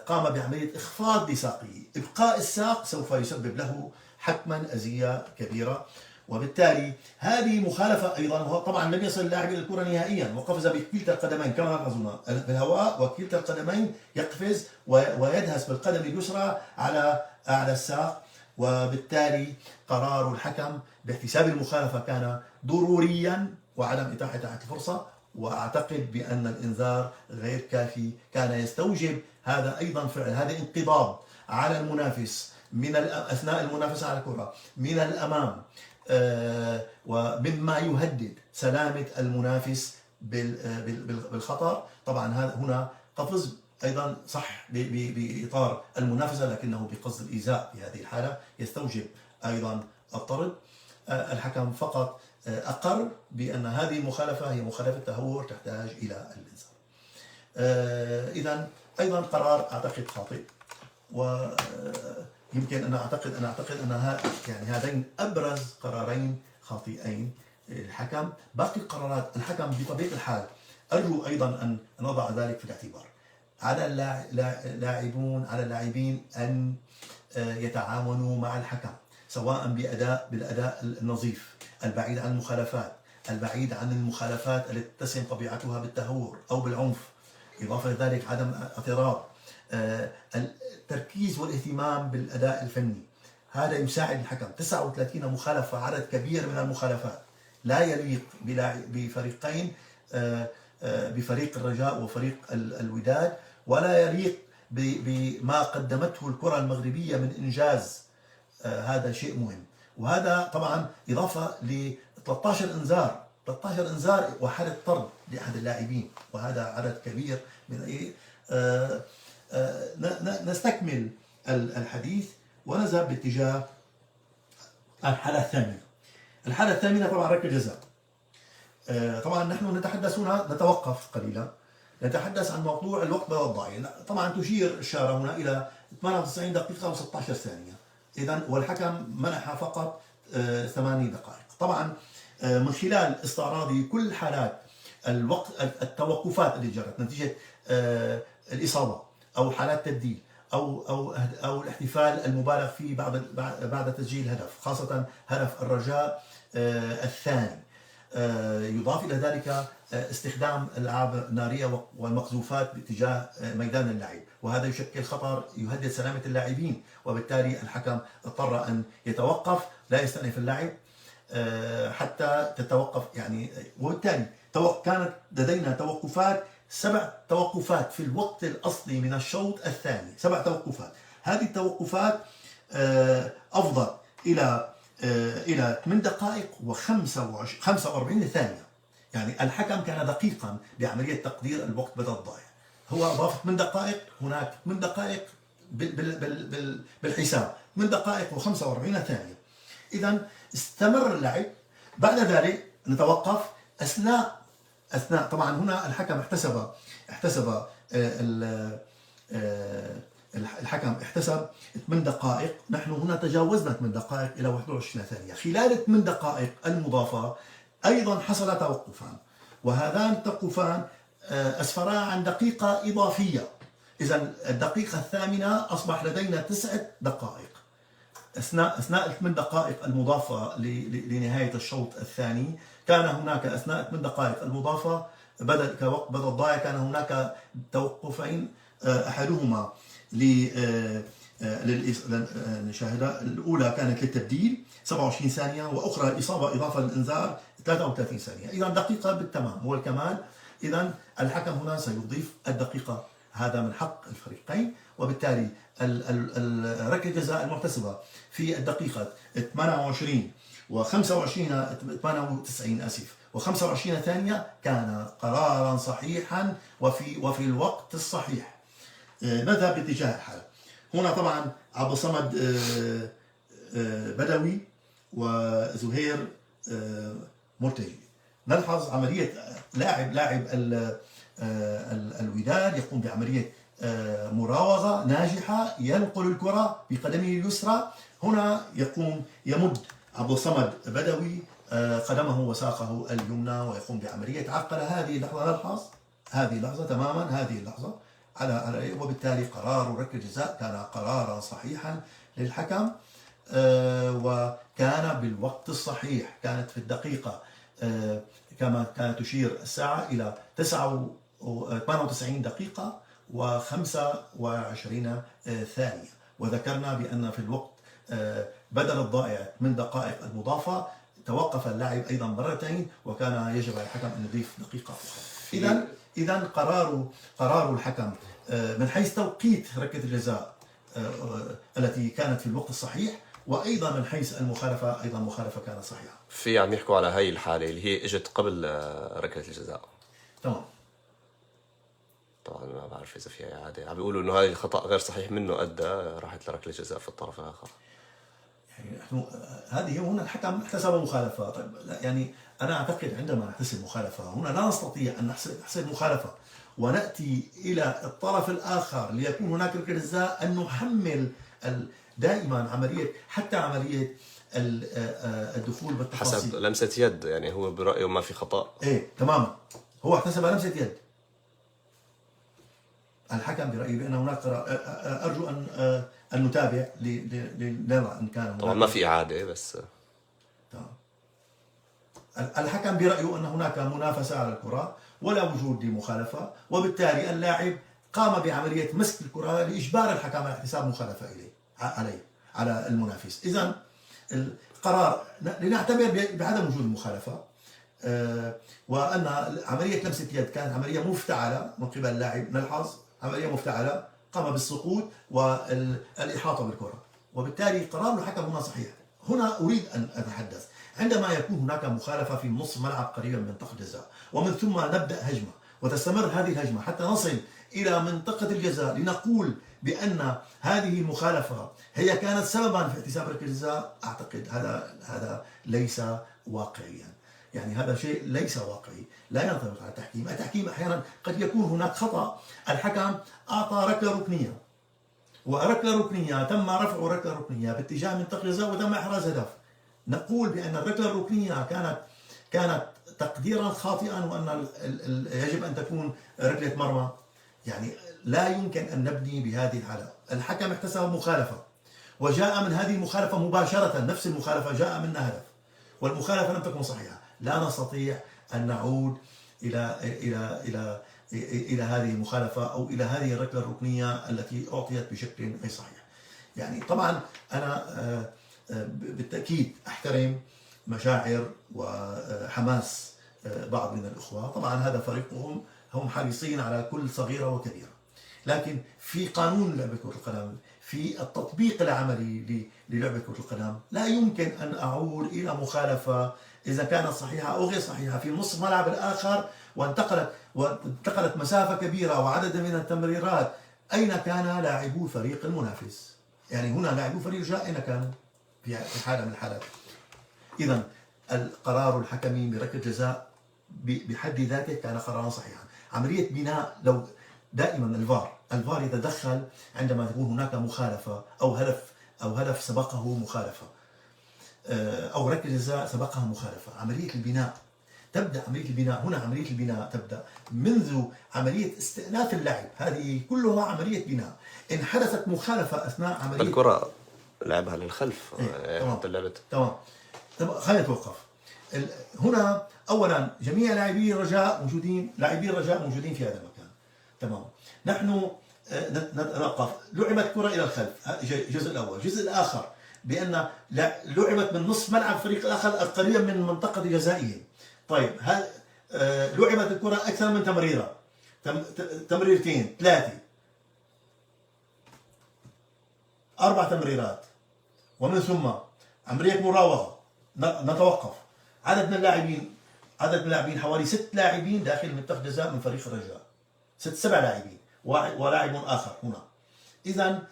قام بعملية إخفاض لساقه. إبقاء الساق سوف يسبب له حتما أذية كبيرة، وبالتالي هذه مخالفة أيضا. وطبعا لم يصل اللاعب إلى الكرة نهائيا، وقفز بكلتا القدمين كما نلاحظ في الهواء، وكلتا القدمين يقفز ويدهس بالقدم اليسرى على الساق. وبالتالي قرار الحكم باحتساب المخالفة كان ضروريا وعدم إتاحة الفرصة، وأعتقد بأن الإنذار غير كافي، كان يستوجب هذا أيضا فعل هذا انقضاض على المنافس أثناء المنافسة على الكرة من الأمام، ومما يهدد سلامة المنافس بالخطر. طبعا هذا هنا قفز ايضا صح باطار المنافسه، لكنه بقصد الايذاء في هذه الحاله يستوجب ايضا الطرد. الحكم فقط اقر بان هذه المخالفه هي مخالفه تهور تحتاج الى الانذار. اذا ايضا قرار اعتقد خاطئ، ويمكن ان اعتقد ان يعني هذين ابرز قرارين خاطئين الحكم. باقي القرارات الحكم بطبيعه الحال ارجو ايضا ان نضع ذلك في الاعتبار. على اللاعبين ان يتعاونوا مع الحكم، سواء بالاداء النظيف البعيد عن المخالفات، البعيد عن المخالفات التي تتسم طبيعتها بالتهور او بالعنف. اضافه لذلك عدم اعتراض، التركيز والاهتمام بالاداء الفني، هذا يساعد الحكم. 39 مخالفه، عدد كبير من المخالفات لا يليق بفريقين، بفريق الرجاء وفريق الوداد، ولا يليق بما قدمته الكرة المغربية من إنجاز. هذا شيء مهم. وهذا طبعا إضافة ل 13 إنذار وحالة طرد لأحد اللاعبين، وهذا عدد كبير من نستكمل الحديث ونذهب باتجاه الحالة الثانية. الحالة الثامنة طبعا ركلة جزاء. طبعا نحن نتحدث هنا، نتوقف قليلا، نتحدث عن موضوع الوقت بدل الضائع. طبعا تشير الشارة هنا إلى 98 دقيقة و16 ثانية، إذا والحكم منح فقط 8 دقائق. طبعا من خلال استعراضي كل حالات الوقت، التوقفات اللي جرت نتيجة الإصابة أو حالات تبديل أو الاحتفال المبالغ فيه بعد تسجيل هدف، خاصة هدف الرجاء الثاني. يضاف إلى ذلك استخدام الألعاب النارية والمقذوفات باتجاه ميدان اللعب، وهذا يشكل خطر يهدد سلامة اللاعبين، وبالتالي الحكم اضطر أن يتوقف، لا يستأنف اللعب حتى تتوقف يعني. وبالتالي كانت لدينا توقفات، 7 توقفات في الوقت الأصلي من الشوط الثاني، 7 توقفات. هذه التوقفات أفضت إلى 8 دقائق و45 ثانية. يعني الحكم كان دقيقا بعملية تقدير الوقت بدل الضائع. هو أضاف 8 دقائق، هناك 8 دقائق بالحساب، 8 دقائق و45 ثانية. إذا استمر اللعب. بعد ذلك نتوقف أثناء طبعا هنا الحكم احتسب الحكم احتسب 8 دقائق. نحن هنا تجاوزنا 8 دقائق إلى 21 ثانية. خلال 8 دقائق المضافة أيضا حصل توقفان، وهذان التوقفان أسفرا عن دقيقة إضافية. إذا الدقيقة الثامنة أصبح لدينا 9 دقائق. أثناء 8 دقائق المضافة لنهاية الشوط الثاني، كان هناك أثناء 8 دقائق المضافة كوقت بدل الضائع كان هناك توقفين، أحدهما للمشاهدة الأولى كانت للتبديل 27 ثانية، وأخرى الإصابة إضافة للإنذار 33 ثانية. إذا دقيقة بالتمام والكمال. إذا الحكم هنا سيضيف الدقيقة، هذا من حق الفريقين، وبالتالي ركلة الجزاء المحتسبة في الدقيقة 28 و25 ثانية كان قرارا صحيحا وفي الوقت الصحيح. نذهب باتجاه الحالة. هنا طبعا عبد الصمد بدوي وزهير مرتجي. نلحظ عملية لاعب الوداد يقوم بعملية مراوغة ناجحة، ينقل الكرة بقدمه اليسرى. هنا يمد عبد الصمد بدوي قدمه وساقه اليمنى ويقوم بعملية عقلة. هذه اللحظة نلحظ هذه اللحظة تماما، هذه اللحظة وبالتالي قرار ركلة الجزاء كان قرارا صحيحا للحكم، وكان بالوقت الصحيح. كانت في الدقيقة كما كانت تشير الساعة إلى 98 دقيقة و25 ثانية. وذكرنا بأن في الوقت بدل الضائع من دقائق المضافة توقف اللاعب أيضا مرتين، وكان يجب على الحكم أن يضيف دقيقة أخرى. إذا قرار الحكم من حيث توقيت ركلة الجزاء التي كانت في الوقت الصحيح، وأيضا من حيث المخالفة أيضا مخالفة كانت صحيحة. في عم يحكوا على هاي الحالة اللي هي اجت قبل ركلة الجزاء. تمام. طبعا ما بعرف اذا في اعاده، عم بيقولوا انه هذا الخطا غير صحيح منه ادى راحت لركله جزاء في الطرف الاخر. يعني نحن هذه هنا الحكم احتسب مخالفه. طيب يعني انا اعتقد عندما نحتسب مخالفه هنا لا نستطيع ان نحسب مخالفه وناتي الى الطرف الاخر ليكون هناك ركله جزاء، ان نحمل دائما عمليه، حتى عمليه الدخول بالتفاصيل حسب لمسه يد، يعني هو برايه ما في خطا. ايه تماما، هو احتسب لمسه يد. الحكم برأيي بأن هناك قرار. أرجو أن نتابع لنرى إن كان طبعا ما في اعاده بس. تمام. الحكم برأيه أن هناك منافسة على الكرة ولا وجود لمخالفة، وبالتالي اللاعب قام بعملية مسك الكرة لإجبار الحكم على احتساب مخالفة عليه على المنافس. إذن القرار لنعتبر بعدم وجود المخالفة، وأن عملية لمسة يد كانت عملية مفتعلة من قبل اللاعب. نلحظ عملية مفتعلة، قام بالسقوط والإحاطة بالكرة، وبالتالي قرار الحكم هنا صحيح. هنا أريد أن أتحدث عندما يكون هناك مخالفة في نصف ملعب قريبا من منطقة الجزاء، ومن ثم نبدأ هجمة وتستمر هذه الهجمة حتى نصل إلى منطقة الجزاء لنقول بأن هذه المخالفة هي كانت سببا في احتساب ركلة الجزاء. أعتقد هذا ليس واقعيا. يعني هذا شيء ليس واقعي، لا ينطبق على التحكيم. التحكيم أحيانا قد يكون هناك خطأ، الحكم أعطى ركلة ركنية، وركلة ركنية تم رفع ركلة ركنية باتجاه منطقة الجزاء وتم إحراز هدف. نقول بأن الركلة الركنية كانت تقديرا خاطئا، وأن يجب أن تكون ركلة مرمى. يعني لا يمكن أن نبني بهذه الحالة. الحكم احتسب مخالفة، وجاء من هذه المخالفة مباشرة نفس المخالفة جاء منها هدف، والمخالفة لم تكن صحيحة. لا نستطيع أن نعود إلى هذه المخالفة أو إلى هذه الركلة الركنية التي أعطيت بشكل غير صحيح. يعني طبعا أنا بالتأكيد أحترم مشاعر وحماس بعض من الأخوة. طبعا هذا فريقهم، هم حريصين على كل صغيرة وكبيرة، لكن في قانون لعبة كرة القدم، في التطبيق العملي للعبة كرة القدم، لا يمكن أن أعود إلى مخالفة إذا كانت صحيحة أو غير صحيحة في نصف ملعب الآخر وانتقلت مسافة كبيرة وعدد من التمريرات. أين كان لاعبو فريق المنافس؟ يعني هنا لاعبو فريق الرجاء أين كانوا في حالة من الحالات؟ إذا القرار الحكمي بركلة جزاء بحد ذاته كان قرارا صحيحا. عملية بناء، لو دائما الفار يتدخل عندما تكون هناك مخالفة أو هدف سبقه مخالفة، أو ركلة جزاء سبقها مخالفة. عملية البناء تبدأ، عملية البناء تبدأ منذ عملية استئناف اللعب. هذه كلها عملية بناء. إن حدثت مخالفة أثناء عملية الكرة لعبها للخلف. تمام. خلينا نتوقف هنا. أولا جميع لاعبي الرجاء موجودين في هذا المكان. تمام. نحن نتوقف. لعبت كرة إلى الخلف، الجزء الأول. الجزء الآخر بأن لعبت من نصف ملعب فريق الآخر قريبا من منطقة جزائهم. طيب لعبت الكرة أكثر من تمريرة، تمريرتين، 3، 4 تمريرات، ومن ثم عملية مراوغة. نتوقف. عدد من اللاعبين حوالي 6 لاعبين داخل منطقة جزاء من فريق الرجاء، 7 لاعبين ولاعب آخر هنا. إذن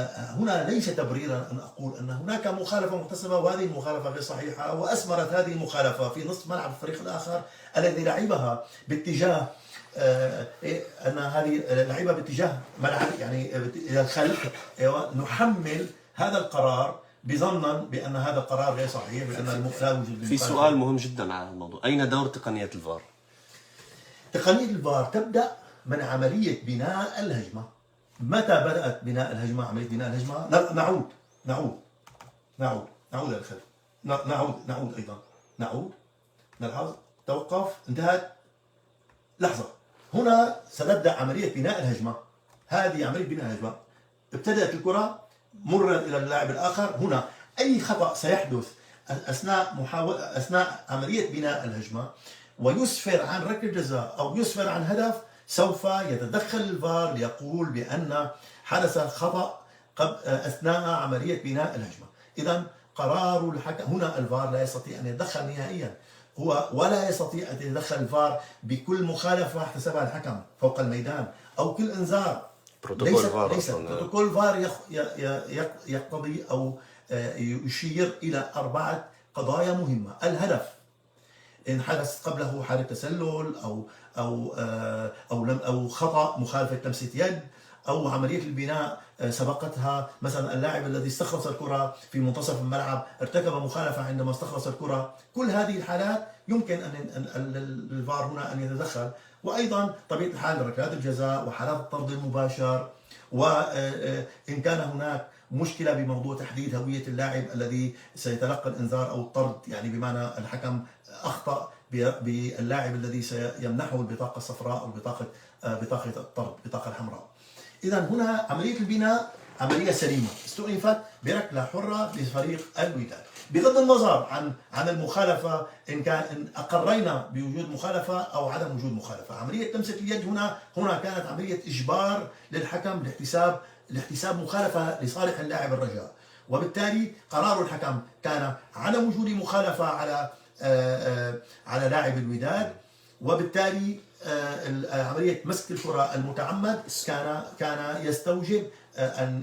هنا ليس تبريرا أن أقول أن هناك مخالفة مكتسبة وهذه المخالفة غير صحيحة، وأثمرت هذه المخالفة في نصف ملعب الفريق الآخر الذي لعبها باتجاه أن هذه لعبها باتجاه ملعب، يعني إلى الخلف. نحمل هذا القرار بظنا بأن هذا القرار غير صحيح، بأن لا وجود. في سؤال مهم جدا على الموضوع، أين دور تقنية الفار؟ تقنية الفار تبدأ من عملية بناء الهجمة. متى بدأت بناء الهجمة؟ عملية بناء الهجمة نعود إلى الخلف، نعود أيضا، نلحظ، توقف، انتهت، لحظة. هنا سنبدأ عملية بناء الهجمة. هذه عملية بناء الهجمة. ابتدأت الكرة مرة إلى اللاعب الآخر. هنا أي خطأ سيحدث أثناء عملية بناء الهجمة ويسفر عن ركلة جزاء أو يسفر عن هدف، سوف يتدخل الفار ليقول بأن حدث خطأ أثناء عملية بناء الهجمة. إذن قرار الحكم هنا، الفار لا يستطيع أن يتدخل نهائيا. هو ولا يستطيع أن يتدخل الفار بكل مخالفة احتسبها الحكم فوق الميدان أو كل إنذار. بروتوكول فار ليس أصلا. بروتوكول فار يقتضي أو يشير إلى 4 قضايا مهمة. الهدف، إن حدث قبله حالة تسلل أو خطأ مخالفة لمسة يد، أو عملية البناء سبقتها مثلا اللاعب الذي استخلص الكرة في منتصف الملعب ارتكب مخالفة عندما استخلص الكرة. كل هذه الحالات يمكن أن الفار هنا أن يتدخل. وأيضا طبيعة الحال ركلات الجزاء وحالات الطرد المباشر، وإن كان هناك مشكلة بموضوع تحديد هوية اللاعب الذي سيتلقى الإنذار أو الطرد، يعني بمعنى الحكم أخطأ باللاعب الذي سيمنحه البطاقة الصفراء أو بطاقة الطرد، البطاقة الحمراء. إذا هنا عملية البناء عملية سليمة استؤنفت بركلة حرة لفريق الوداد، بغض النظر عن المخالفة، إن أقرينا بوجود مخالفة أو عدم وجود مخالفة. عملية لمسة اليد هنا كانت عملية إجبار للحكم لاحتساب مخالفة لصالح اللاعب الرجاء، وبالتالي قرار الحكم كان عدم وجود مخالفة على لاعب الوداد، وبالتالي عملية مسك الكرة المتعمد كان يستوجب أن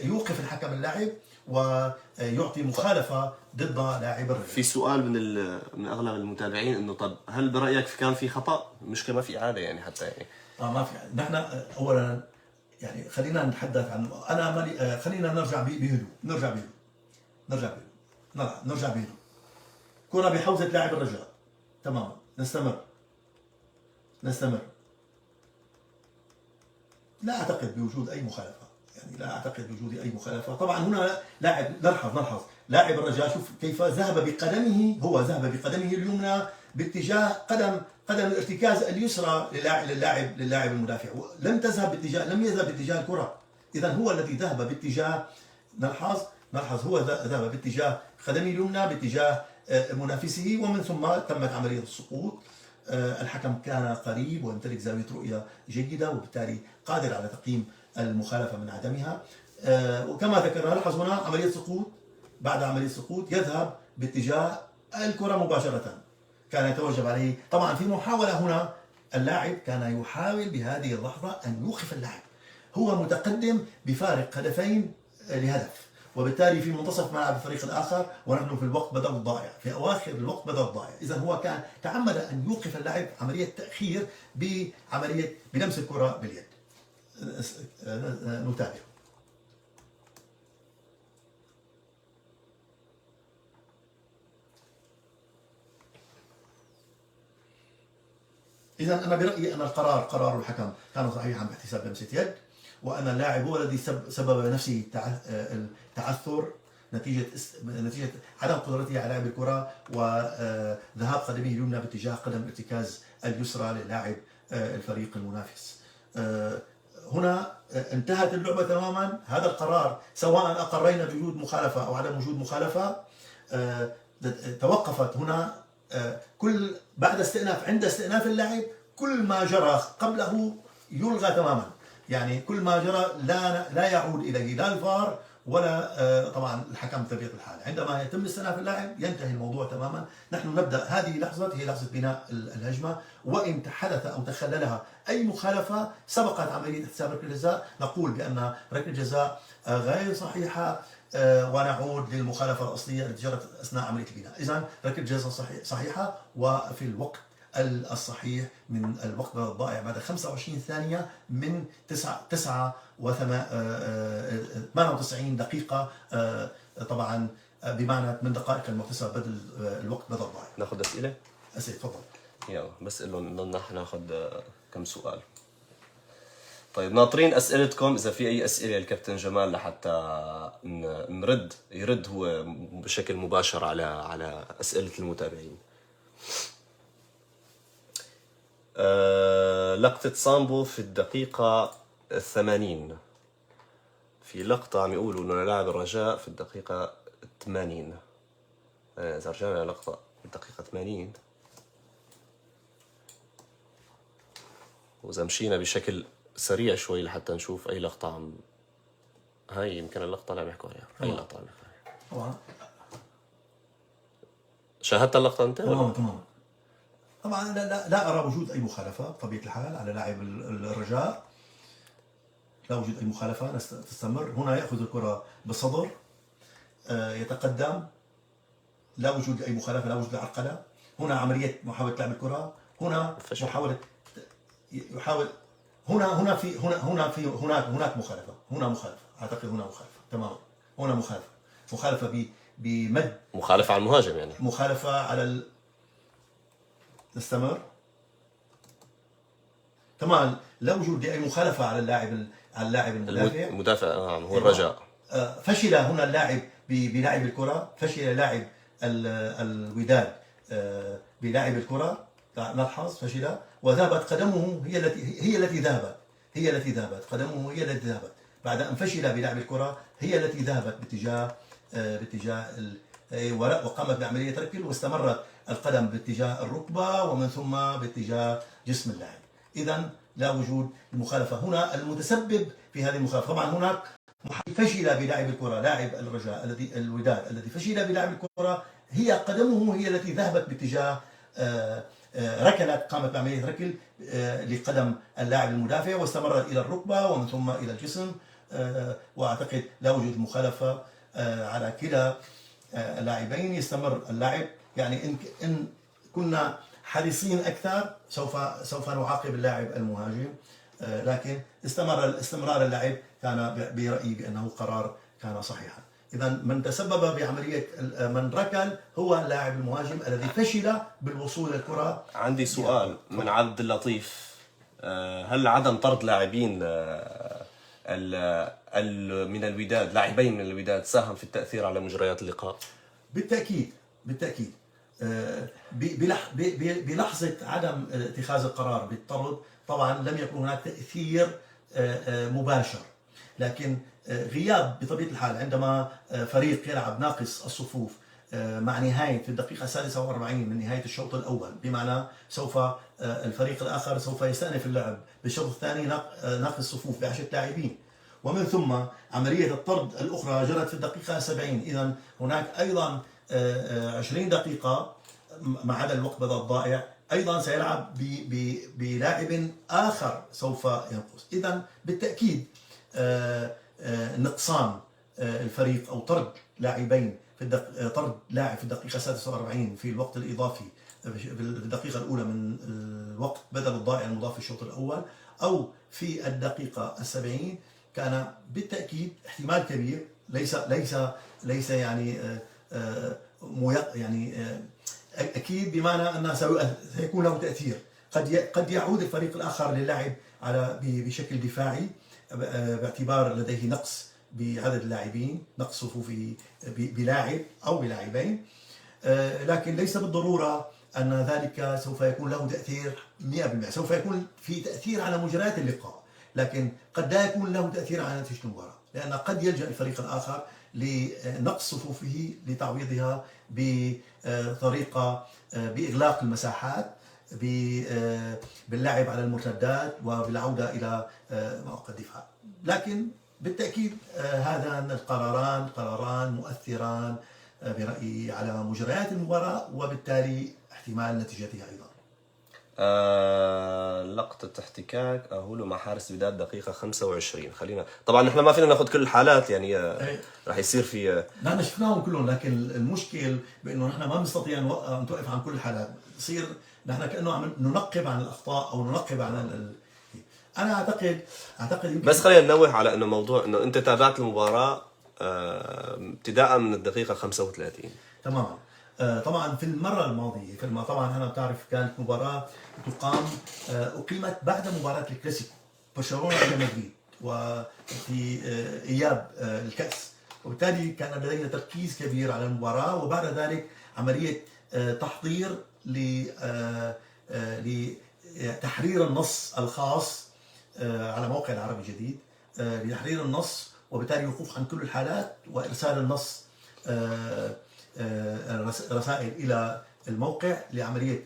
يوقف الحكم اللاعب ويعطي مخالفة ضد لاعب الرجاء. في سؤال من اغلب المتابعين انه طب هل برايك كان في خطا؟ مشكله ما في اعاده يعني حتى يعني ما في. نحن اولا يعني خلينا نتحدث عن خلينا نرجع بهدوء. نرجع بهدوء. كرة بحوزة لاعب الرجاء تماما. نستمر. لا أعتقد بوجود أي مخالفة. طبعا هنا نلحظ لاعب الرجاء، شوف كيف ذهب بقدمه اليمنى باتجاه قدم الارتكاز اليسرى للاعب المدافع. لم يذهب باتجاه الكرة. إذا هو الذي ذهب باتجاه، نلحظ هو ذهب باتجاه قدمه اليمنى باتجاه منافسه، ومن ثم تمت عملية السقوط. الحكم كان قريب ويمتلك زاوية رؤية جيدة، وبالتالي قادر على تقييم المخالفة من عدمها. وكما ذكرنا نلحظ هنا عملية سقوط. بعد عملية سقوط يذهب باتجاه الكرة مباشرة. كان يتوجب عليه طبعا في محاولة هنا، اللاعب كان يحاول بهذه اللحظة أن يوقف اللاعب. هو متقدم بفارق هدفين لهدف، وبالتالي في منتصف ملعب الفريق الآخر ونحن في الوقت بدل الضائع، في أواخر الوقت بدل الضائع. إذا هو كان تعمد أن يوقف اللاعب، عملية تأخير بعملية بلمس الكرة باليد. نتابع. إذا أنا برأيي أن قرار الحكم كان صحيحا باحتساب لمسة يد، وأن اللاعب هو الذي سبب نفسه التعثر نتيجة عدم قدرته على لعب الكرة وذهاب قدمه اليمنى باتجاه قدم الارتكاز اليسرى للاعب الفريق المنافس. هنا انتهت اللعبة تماما. هذا القرار سواء أقرينا بوجود مخالفة أو عدم وجود مخالفة توقفت هنا. عند استئناف اللاعب كل ما جرى قبله يلغى تماما. يعني كل ما جرى لا يعود إليه لا الفار ولا طبعا الحكم بطبيعة الحال. عندما يتم استئناف اللاعب ينتهي الموضوع تماما. نحن نبدأ هذه اللحظة هي لحظة بناء الهجمة، وإن حدث أو تخللها أي مخالفة سبقت عملية احتساب ركلة الجزاء نقول بأن ركلة الجزاء غير صحيحة، ونعود للمخالفة الأصلية التي جرت أثناء عملية البناء. إذن ركلة الجزاء صحيحة وفي الوقت الصحيح من الوقت الضائع بعد 25 ثانية من 98 دقيقة، طبعا بمعنى من دقائق المحتسبة بدل الوقت بدل الضائع. ناخذ أسئلة؟ تفضل. يلا بس إنه نحن ناخذ كم سؤال. طيب ناطرين أسئلتكم، إذا في أي أسئلة الكابتن جمال لحتى يرد هو بشكل مباشر على أسئلة المتابعين. لقطة سامبو في الدقيقة 80. في لقطة عم يقولوا إنه لاعب الرجاء في الدقيقة 80. إذا رجعنا لقطة في الدقيقة 80 وإذا مشينا بشكل سريع شوي لحتى نشوف أي لقطة هاي يمكن اللقطة اللي عم يحكوا عليها. أي لقطة عم يحكوا عليها. شاهدت اللقطة أنت؟ تماما تماما. طبعا لا ارى وجود اي مخالفه بطبيعه الحال على لاعب الرجاء، لا وجود اي مخالفه. تستمر هنا، ياخذ الكره بالصدر، يتقدم، لا وجود اي مخالفه، لا وجود عرقله. هنا عمليه محاوله لعب الكره، هنا محاوله يحاول، هناك مخالفه، هنا مخالفه، اعتقد هنا مخالفه تماما، هنا مخالفه بمد، مخالفة على المهاجم يعني، مخالفه على نستمر. تمام، لا وجود لاي مخالفه على اللاعب المدافع. المدافع هو الرجاء. فشل هنا اللاعب بلاعب الكره، فشل لاعب الوداد بلاعب الكره، نلحظ فشل، وذهبت قدمه هي التي ذهبت قدمه، هي التي ذهبت بعد ان فشل بلاعب الكره، هي التي ذهبت باتجاه وقامت بعمليه ركل، واستمرت القدم باتجاه الركبه ومن ثم باتجاه جسم اللاعب. اذا لا وجود المخالفه هنا. المتسبب في هذه المخالفه طبعا هناك فشل بلاعب الكره، لاعب الرجاء الوداد الذي فشل بلاعب الكره، هي قدمه هي التي ذهبت باتجاه ركلت، قامت بعمليه ركل لقدم اللاعب المدافع، واستمرت الى الركبه ومن ثم الى الجسم. واعتقد لا وجود مخالفه على كلا اللاعبين. يستمر اللاعب، يعني ان كنا حريصين اكثر سوف نعاقب اللاعب المهاجم، لكن استمرار اللاعب كان برايي بانه قرار كان صحيحا. اذا من تسبب بعمليه من ركل هو اللاعب المهاجم الذي فشل بالوصول للكره. عندي سؤال من عبد اللطيف، هل عدم طرد لاعبين من الوداد، لاعبين من الوداد، ساهم في التأثير على مجريات اللقاء؟ بالتأكيد بلحظة عدم اتخاذ القرار بالطرد طبعا لم يكن هناك تأثير مباشر، لكن غياب بطبيعة الحال عندما فريق يلعب ناقص الصفوف مع نهاية في الدقيقة 46 من نهاية الشوط الأول، بمعنى سوف الفريق الآخر سوف يستأنف اللعب بالشوط الثاني ناقص الصفوف ب10 لاعبين، ومن ثم عملية الطرد الأخرى جرت في الدقيقة 70، إذا هناك أيضا 20 دقيقة مع عدا الوقت بدل الضائع أيضا سيلعب بلاعب آخر سوف ينقص. إذا بالتأكيد نقصان الفريق أو طرد لاعبين طرد لاعب في الدقيقة 46 في الوقت الإضافي في الدقيقة الأولى من الوقت بدل الضائع المضاف في الشوط الأول، أو في الدقيقة 70 كان بالتأكيد احتمال كبير، ليس يعني أكيد، بمعنى أنه سيكون له تأثير. قد يعود الفريق الآخر للعب بشكل دفاعي باعتبار لديه نقص بعدد اللاعبين، نقص صفوفي بلاعب أو بلاعبين، لكن ليس بالضرورة أن ذلك سوف يكون له تأثير 100%. سوف يكون في تأثير على مجريات اللقاء، لكن قد لا يكون له تأثير على نتيجة المباراة، لأن قد يلجأ الفريق الآخر لنقص صفوفه لتعويضها بطريقة بإغلاق المساحات، باللعب على المرتدات وبالعودة إلى مواقع الدفاع. لكن بالتأكيد هذان القراران قراران مؤثران برأيي على مجريات المباراة وبالتالي احتمال نتيجتها أيضا. لقطة احتكاك أهولو مع حارس الوداد دقيقة 25. خلينا طبعا نحن ما فينا ناخذ كل الحالات، يعني راح يصير في نحن شفناهم كلهم، لكن المشكل بأنه نحن ما بنستطيع أن نوقف عن كل الحالات، بصير نحن كأنه عم ننقب عن الأخطاء أو ننقب عن أنا أعتقد بس خلينا ننوه على إنه موضوع إنه أنت تابعت المباراة ابتداء من الدقيقة 35 تماما. طبعا في المرة الماضية طبعا أنا بتعرف كانت مباراة أقيمت بعد مباراة الكلاسيكو برشلونة ريال مدريد وفي إياب الكأس، وبالتالي كان لدينا تركيز كبير على المباراة، وبعد ذلك عملية تحضير لتحرير النص الخاص على موقع العربي الجديد، لتحرير النص وبالتالي الوقوف عن كل الحالات وإرسال النص رسائل إلى الموقع لعملية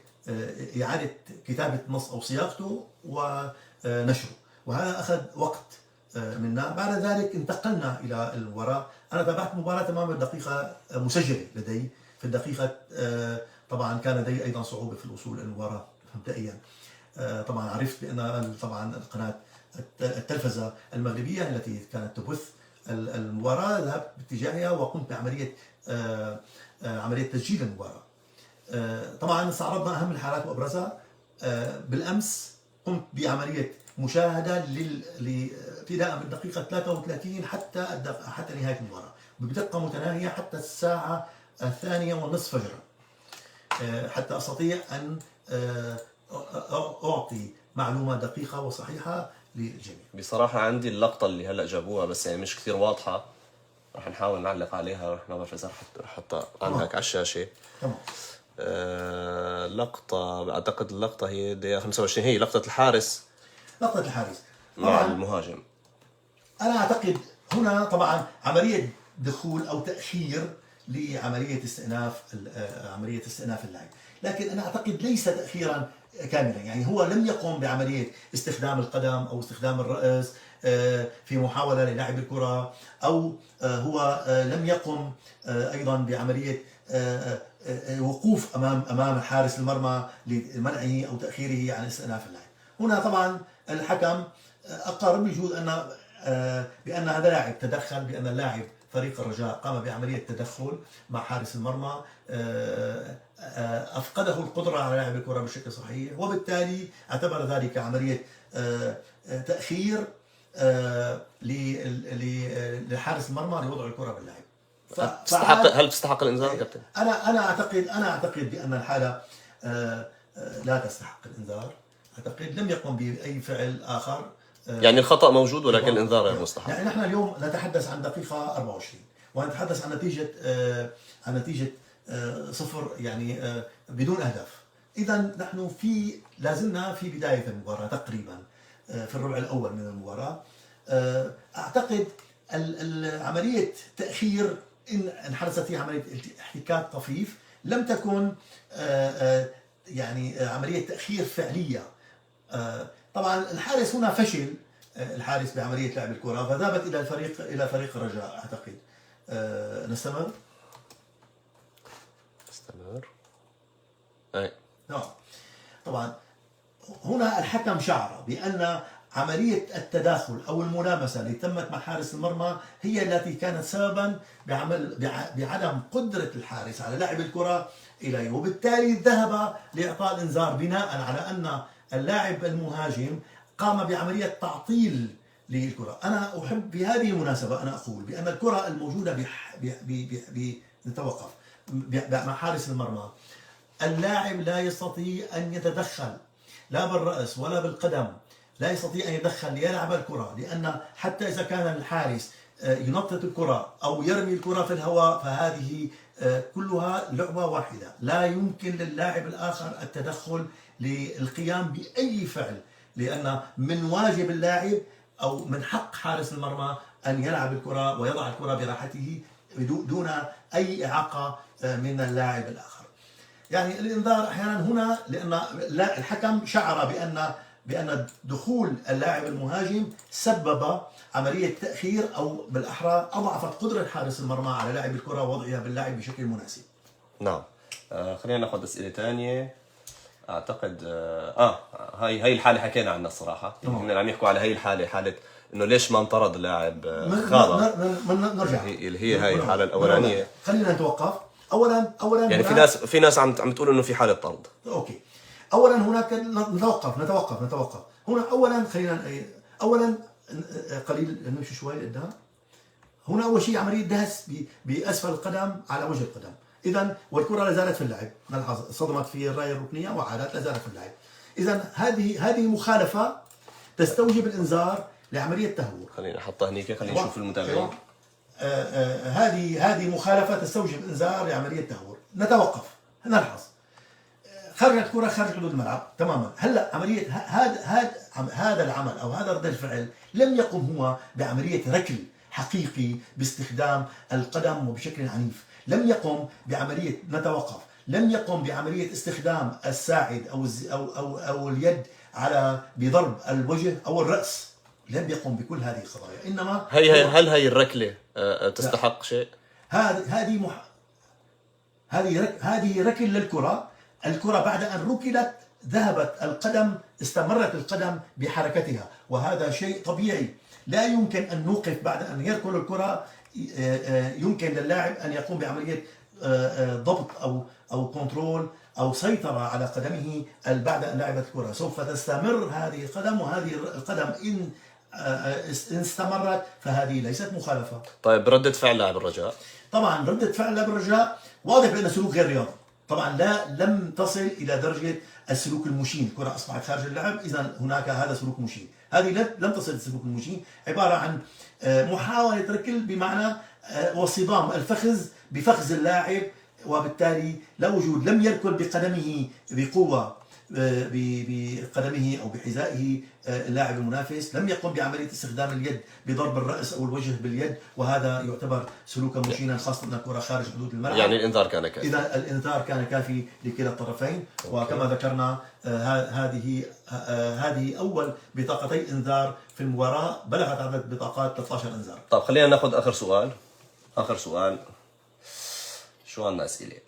إعادة كتابة النص أو صياغته ونشره، وهذا أخذ وقت منا. بعد ذلك انتقلنا إلى المباراة. أنا تابعت المباراة تماما الدقيقة مسجلة لدي في الدقيقة طبعا كان لدي ايضا صعوبه في الوصول الى المباراه مبدئيا. طبعا عرفت بان طبعا القناه التلفزه المغربيه التي كانت تبث المباراه ذهبت باتجاهها وقمت بعمليه عمليه تسجيل المباراه. طبعا استعرضنا اهم الحالات وابرزها. بالامس قمت بعمليه مشاهده ابتداء من الدقيقه 33 حتى نهايه المباراه بدقه متناهيه حتى الساعه 2:30 فجرا، حتى استطيع ان اعطي معلومه دقيقه وصحيحه للجميع. بصراحة عندي اللقطة اللي هلا جابوها بس يعني مش كثير واضحة، رح نحاول نعلق عليها، رح نعرف إذا رح حتى عندك على الشاشة. تمام. لقطة أعتقد اللقطة هي دقيقة 25، هي لقطة الحارس لقطة الحارس مع المهاجم. أنا أعتقد هنا طبعا عملية دخول أو تأخير لعملية استئناف اللعب، لكن أنا أعتقد ليس تأخيرا كاملا. يعني هو لم يقم بعملية استخدام القدم أو استخدام الرأس في محاولة للعب الكرة، أو هو لم يقم أيضا بعملية وقوف أمام حارس المرمى لمنعه أو تأخيره عن استئناف اللعب. هنا طبعا الحكم أقر بوجود بأن هذا لاعب تدخل، بأن اللاعب فريق الرجاء قام بعملية تدخل مع حارس المرمى، أفقده القدرة على لعب الكرة بشكل صحيح، وبالتالي اعتبر ذلك عملية تأخير لحارس المرمى لوضع الكرة باللاعب. هل تستحق الإنذار كابتن؟ أنا أعتقد بأن الحالة لا تستحق الإنذار. أعتقد لم يقم بأي فعل آخر. يعني الخطأ موجود ولكن الإنذار غير مستحق. يعني نحن اليوم نتحدث عن دقيقة 24 ونتحدث عن نتيجة 0 يعني بدون أهداف. إذا نحن لازلنا في بداية المباراة تقريبا في الربع الأول من المباراة. أعتقد عملية تأخير إن حدثت فيها عملية احتكاك طفيف لم تكن يعني عملية تأخير فعلية. طبعا الحارس هنا فشل الحارس بعملية لعب الكرة فذهبت إلى فريق الرجاء. أعتقد نستمر. أي. طبعا هنا الحكم شعر بأن عملية التداخل أو الملامسة اللي تمت مع حارس المرمى هي التي كانت سببا بعدم قدرة الحارس على لعب الكرة إليه، وبالتالي ذهب لإعطاء الإنذار بناء على أن اللاعب المهاجم قام بعملية تعطيل للكرة. أنا أحب بهذه المناسبة أنا أقول بأن الكرة الموجودة نتوقف مع حارس المرمى، اللاعب لا يستطيع أن يتدخل لا بالرأس ولا بالقدم، لا يستطيع أن يتدخل ليلعب الكرة، لأن حتى إذا كان الحارس ينطط الكرة أو يرمي الكرة في الهواء فهذه كلها لعبة واحدة، لا يمكن للاعب الآخر التدخل للقيام بأي فعل، لأن من واجب اللاعب أو من حق حارس المرمى أن يلعب الكرة ويضع الكرة براحته دون أي إعاقة من اللاعب الآخر. يعني الإنذار أحيانا هنا لأن الحكم شعر بأن دخول اللاعب المهاجم سبب عملية تأخير أو بالأحرى أضعفت قدرة حارس المرمى على لعب الكرة ووضعها باللاعب بشكل مناسب. نعم. خلينا ناخذ أسئلة ثانية. أعتقد هاي الحالة حكينا عنها الصراحة. يعني عم يحكوا على هاي الحالة، حالة إنه ليش ما انطرد لاعب خاضع. نرجع اللي هي هاي الحالة الأولانية. خلينا نتوقف. أولا يعني في ناس عم تقول إنه في حالة طرد. أوكي. أولا هناك نتوقف هنا. أولا قليل نمشي شوي قدام. هنا أول شيء عملية دهس بأسفل القدم على وجه القدم. إذا والكرة لا زالت في اللعب، نلحظ صدمت في الراية الركنية وعادت لا زالت في اللعب. إذا هذه مخالفة تستوجب الإنذار لعملية تهور. خلينا نحطها هنيك، خلينا نشوف المتابعين. هذه مخالفة تستوجب الإنذار لعملية تهور. نتوقف نلحظ خرجت كرة خارج حدود الملعب تماما. هلا عملية هذا العمل أو هذا رد الفعل لم يقم هو بعملية ركل حقيقي باستخدام القدم وبشكل عنيف، لم يقم بعملية لم يقم بعملية استخدام الساعد أو اليد بضرب الوجه أو الرأس، لم يقم بكل هذه القضايا. إنما هل هي الركلة تستحق شيء؟ هذه ركل للكرة. الكرة بعد أن ركلت ذهبت القدم، استمرت القدم بحركتها، وهذا شيء طبيعي. لا يمكن أن نوقف بعد أن يركل الكرة. يمكن للاعب أن يقوم بعملية ضبط أو كنترول أو سيطرة على قدمه بعد أن لعبت الكرة. سوف تستمر هذه القدم، وهذه القدم إن استمرت فهذه ليست مخالفة. طيب ردة فعل لاعب الرجاء؟ طبعا ردة فعل لاعب الرجاء واضح بأن سلوك غير رياضي. طبعا لم تصل إلى درجة السلوك المشين. الكرة أصبحت خارج اللعب، إذا هناك هذا سلوك مشين. هذه لم تصل للسلوك المشين، عبارة عن محاولة ركل بمعنى وصدام الفخذ بفخذ اللاعب، وبالتالي لا وجود، لم يركل بقدمه بقوة بقدمه أو بحذائه اللاعب المنافس، لم يقم بعملية استخدام اليد بضرب الرأس أو الوجه باليد، وهذا يعتبر سلوكا مشينا، خاصة أن الكرة خارج حدود الملعب. يعني الإنذار كان كافي. إذا الإنذار كان كافي لكلا الطرفين. وكما ذكرنا هذه أول بطاقتي إنذار في المباراة، بلغت عدد بطاقات 13 إنذار. طيب خلينا ناخذ آخر سؤال. شو عندنا أسئلة؟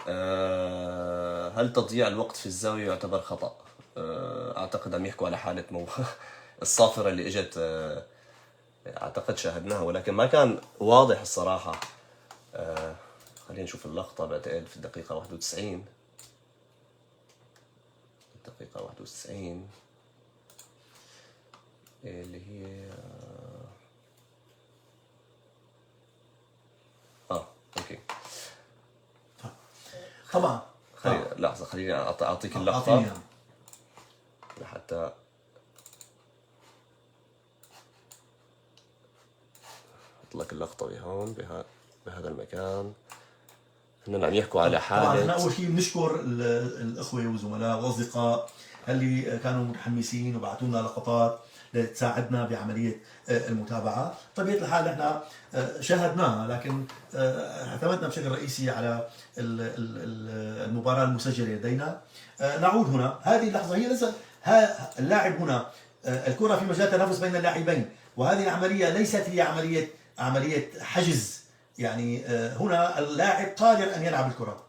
هل تضييع الوقت في الزاوية يعتبر خطأ؟ أعتقد عم يحكوا على حالة الصافرة اللي إجت، أعتقد شاهدناها ولكن ما كان واضح الصراحة. خلينا نشوف اللقطة. بعتقد في الدقيقة 91 اللي هي أوكي. طبعا لحظة، خليني أعطيك اللقطة لحتى أحط لك اللقطة بهون بهذا المكان. هن عم يحكوا على حالة. طبعا أول شيء بنشكر الأخوة والزملاء والأصدقاء اللي كانوا متحمسين وبعثوا لنا لقطات لتساعدنا بعملية المتابعة. طبيعة الحال احنا شاهدناها، لكن اعتمدنا بشكل رئيسي على المباراة المسجلة لدينا. نعود هنا، هذه اللحظة هي ليست اللاعب هنا، الكرة في مجال تنافس بين اللاعبين، وهذه العملية ليست هي عملية حجز. يعني هنا اللاعب قادر أن يلعب الكرة،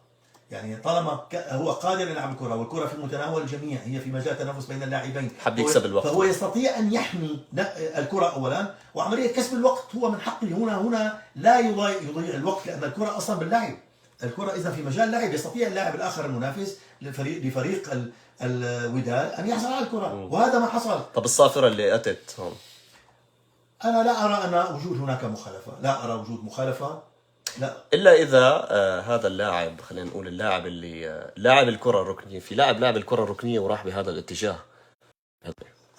يعني طالما هو قادر يلعب الكرة والكرة في متناول الجميع، هي في مجال تنافس بين اللاعبين، حب يكسب الوقت، فهو يستطيع أن يحمي الكرة أولا، وعملية كسب الوقت هو من حقه هنا لا يضيع الوقت، لأن الكرة أصلا باللعب. الكرة إذا في مجال لعب يستطيع اللاعب الآخر المنافس لفريق الوداد أن يحصل على الكرة، وهذا ما حصل. طب الصافرة اللي أتت هون، أنا لا أرى أن وجود هناك مخالفة، لا أرى وجود مخالفة، لا، إلا إذا هذا اللاعب، خلينا نقول اللاعب اللي لاعب الكرة الركنية، في لاعب الكرة الركنية وراح بهذا الاتجاه.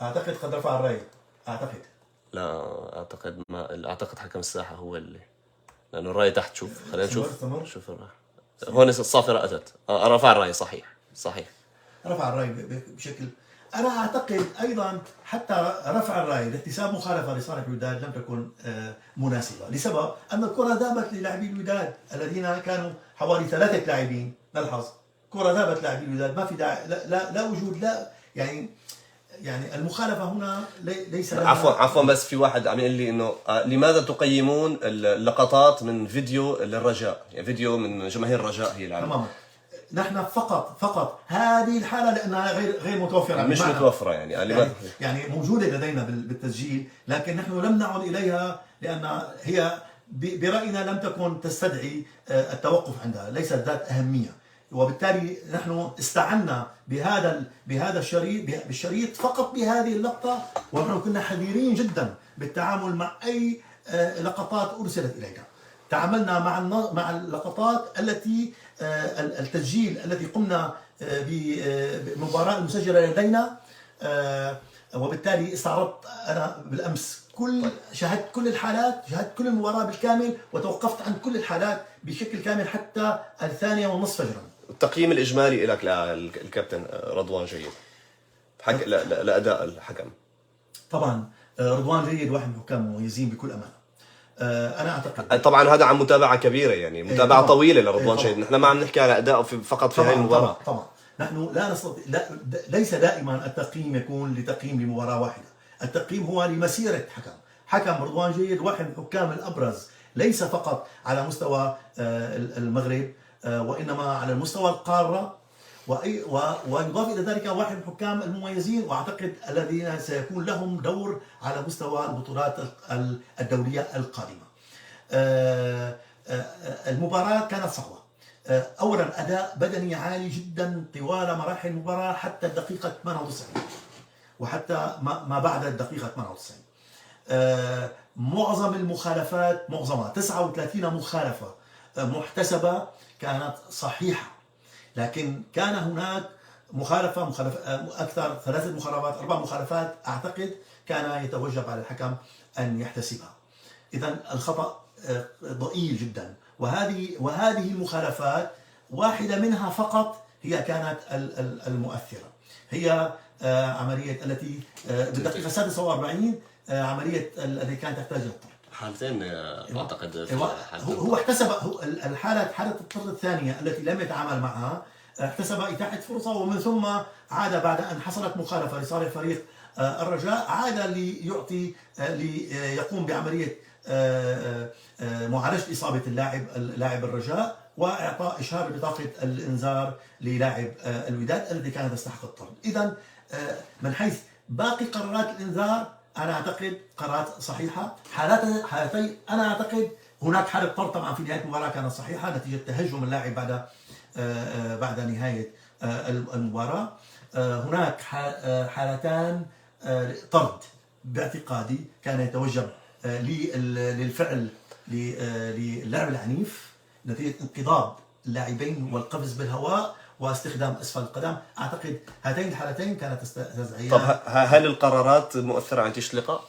أعتقد قد رفع الراية، أعتقد. لا أعتقد، ما أعتقد حكم الساحة هو اللي، لأنه الراية تحت. شوف خلينا نشوف. شوف الراية هون، الصافرة أتت، رفع الراية. صحيح رفع الراية بشكل، أنا أعتقد أيضا حتى رفع الراية لاحتساب مخالفة لصالح الوداد لم تكن مناسبة، لسبب أن الكرة ذهبت للاعبي الوداد الذين كانوا حوالي 3 لاعبين. نلحظ كرة ذهبت لاعبي الوداد، ما في داعي، لا وجود، لا يعني المخالفة هنا ليس. عفوا بس في واحد عم يقول لي انه لماذا تقيمون اللقطات من فيديو للرجاء، يعني فيديو من جماهير الرجاء هي العالم. تماما، نحن فقط هذه الحالة لأنها غير متوفرة، مش متوفرة يعني موجودة لدينا بالتسجيل، لكن نحن لم نعد إليها لأن هي برأينا لم تكن تستدعي التوقف عندها، ليست ذات أهمية، وبالتالي نحن استعنا بهذا الشريط فقط بهذه اللقطة، ونحن كنا حذرين جدا بالتعامل مع أي لقطات أرسلت إلينا. تعاملنا مع اللقطات التي التسجيل التي قمنا بمباراة المسجلة لدينا، وبالتالي استعرضت أنا بالأمس شاهدت كل الحالات، شاهدت كل المباراة بالكامل، وتوقفت عن كل الحالات بشكل كامل حتى 2:30 فجرا. التقييم الإجمالي لك الكابتن رضوان جيد لأداء الحكم؟ طبعا رضوان جيد، واحد من الحكام مميزين بكل أمانة. أنا أعتقد طبعا هذا عن متابعة كبيرة، يعني متابعة طويلة لرضوان جيد. نحن ما عم نحكي على أداءه فقط في هذه المباراة. طبعا نحن لا نستطيع، ليس دائما التقييم يكون لتقييم لمباراة واحدة، التقييم هو لمسيرة حكم رضوان جيد، واحد من الحكام الأبرز ليس فقط على مستوى المغرب، وإنما على المستوى القارة. ويضاف إلى ذلك واحد من الحكام المميزين، وأعتقد الذين سيكون لهم دور على مستوى البطولات الدولية القادمة. المباراة كانت صعبة. أولا أداء بدني عالي جدا طوال مراحل المباراة حتى الدقيقة 98 وحتى ما بعد الدقيقة 98. معظم المخالفات، معظمها 39 مخالفة محتسبة كانت صحيحة، لكن كان هناك مخالفة أكثر، 3 مخالفات 4 مخالفات أعتقد كان يتوجب على الحكم أن يحتسبها. إذن الخطأ ضئيل جدا. وهذه المخالفات واحدة منها فقط هي كانت المؤثرة، هي عملية التي بالدقيقة 46 عملية التي كانت تحتاج للطرد. حالتين اعتقد. هو احتسب حالة الطرد الثانية التي لم يتعامل معها، احتسب إتاحة فرصة، ومن ثم عاد بعد أن حصلت مخالفة لصالح فريق الرجاء، عاد ليقوم بعملية معالجة إصابة لاعب الرجاء وإعطاء إشهار ببطاقة الإنذار للاعب الوداد الذي كان يستحق الطرد. إذن من حيث باقي قرارات الإنذار أنا أعتقد قرارات صحيحة. حالتي أنا أعتقد هناك حالة طرد طبعا في نهاية المباراة كانت صحيحة نتيجة تهجم اللاعب بعد نهاية المباراة. هناك حالتان طرد باعتقادي كان يتوجب للفعل للعب العنيف نتيجة انقضاض اللاعبين والقفز بالهواء واستخدام أسفل القدم. أعتقد هاتين الحالتين كانت تستدعيان. طب هل القرارات مؤثرة عن انتهاء اللقاء؟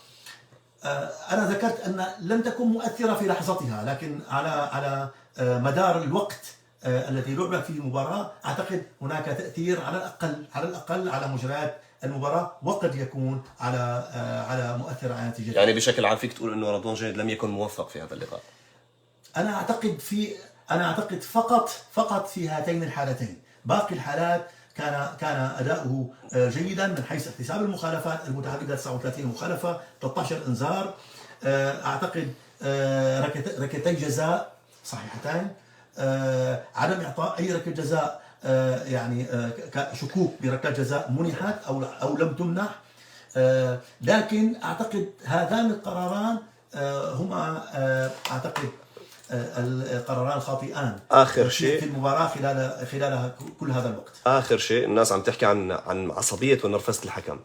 أنا ذكرت أن لم تكن مؤثرة في لحظتها، لكن على مدار الوقت الذي لعبت فيه المباراة أعتقد هناك تأثير على الأقل على مجريات المباراة، وقد يكون على مؤثر على نتيجة. يعني بشكل عام فيك تقول إنه رضوان جيد لم يكن موفق في هذا اللقاء؟ أنا أعتقد فقط في هاتين الحالتين. باقي الحالات كان أداؤه جيدا من حيث احتساب المخالفات المتعددة، 39 مخالفة، 13 إنذار، أعتقد ركلتي جزاء صحيحتين، عدم إعطاء أي ركلة جزاء، يعني شكوك بركلة جزاء منحت أو لم تمنح. لكن أعتقد هذان القراران هما أعتقد القراران الخاطئان آخر شيء في المباراة خلال كل هذا الوقت. آخر شيء الناس عم تحكي عن عصبية ونرفزة الحكم،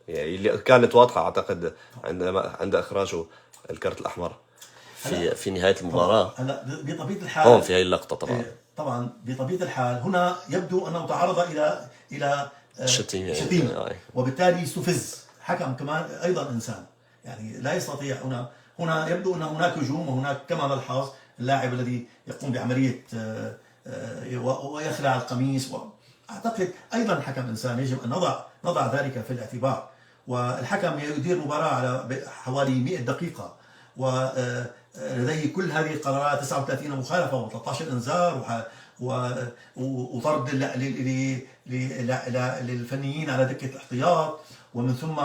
يعني اللي كانت واضحة أعتقد عند إخراجه الكرت الأحمر في نهاية المباراة. هلا بطبيعة الحال هون في هاي اللقطة طبعا بطبيعة الحال هنا يبدو أنه تعرض إلى شتيمة، وبالتالي استفز. حكم كمان أيضا إنسان، يعني لا يستطيع. هنا يبدو أن هناك هجوم، وهناك كما نلحظ اللاعب الذي يقوم بعملية ويخلع القميص. وأعتقد أيضا الحكم إنسان، يجب أن نضع ذلك في الاعتبار. والحكم يدير مباراة على حوالي 100 دقيقة، ولديه كل هذه القرارات، 39 مخالفة و13 إنذار وطرد للفنيين على دكة الاحتياط، ومن ثم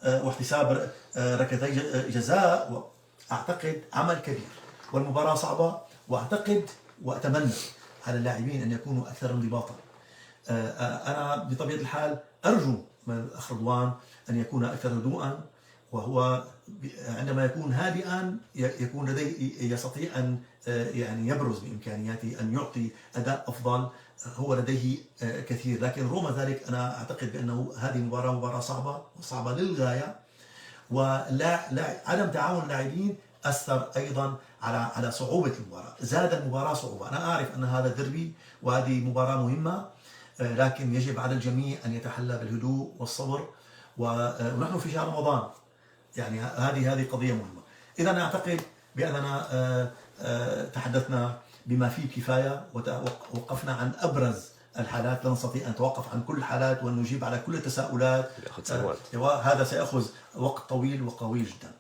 واحتساب ركلتي جزاء. أعتقد عمل كبير والمباراة صعبة، وأعتقد وأتمنى على اللاعبين أن يكونوا أكثر انضباطا. أنا بطبيعة الحال أرجو من الأخ رضوان أن يكون أكثر هدوءا، وهو عندما يكون هادئا يكون لديه يستطيع أن يعني يبرز بإمكانياته أن يعطي أداء أفضل. هو لديه كثير، لكن رغم ذلك أنا أعتقد بأنه هذه مباراة صعبة للغاية، وعدم تعاون اللاعبين أثر أيضا على صعوبة المباراة، زاد المباراة صعوبة. أنا أعرف أن هذا دربي وهذه مباراة مهمة، لكن يجب على الجميع أن يتحلى بالهدوء والصبر، ونحن في شهر رمضان، يعني هذه قضية مهمة. إذا أعتقد بأننا تحدثنا بما فيه كفاية، ووقفنا عن أبرز الحالات. لا نستطيع أن نتوقف عن كل الحالات وأن نجيب على كل التساؤلات، وهذا سيأخذ وقت طويل وقوي جدا.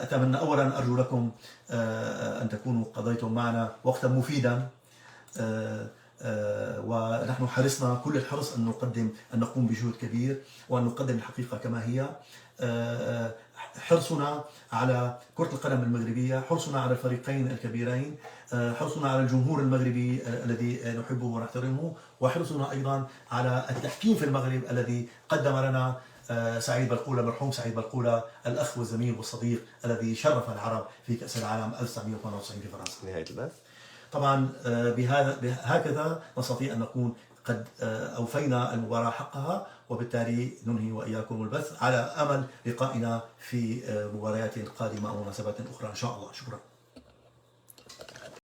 أتمنى أولا، أرجو لكم أن تكونوا قضيتم معنا وقتا مفيدا، ونحن حرصنا كل الحرص أن نقوم بجهد كبير وأن نقدم الحقيقة كما هي. حرصنا على كرة القدم المغربية، حرصنا على الفريقين الكبيرين، حرصنا على الجمهور المغربي الذي نحبه ونحترمه، وحرصنا أيضا على التحكيم في المغرب الذي قدم لنا سعيد بلقولة، مرحوم سعيد بلقولة، الأخ والزميل والصديق الذي شرف العرب في كأس العالم 1998 في فرنسا. نهاية البث. طبعا هكذا نستطيع أن نكون قد أوفينا المباراة حقها، وبالتالي ننهي وإياكم البث على أمل لقائنا في مباريات قادمة أو مناسبات أخرى إن شاء الله. شكرا.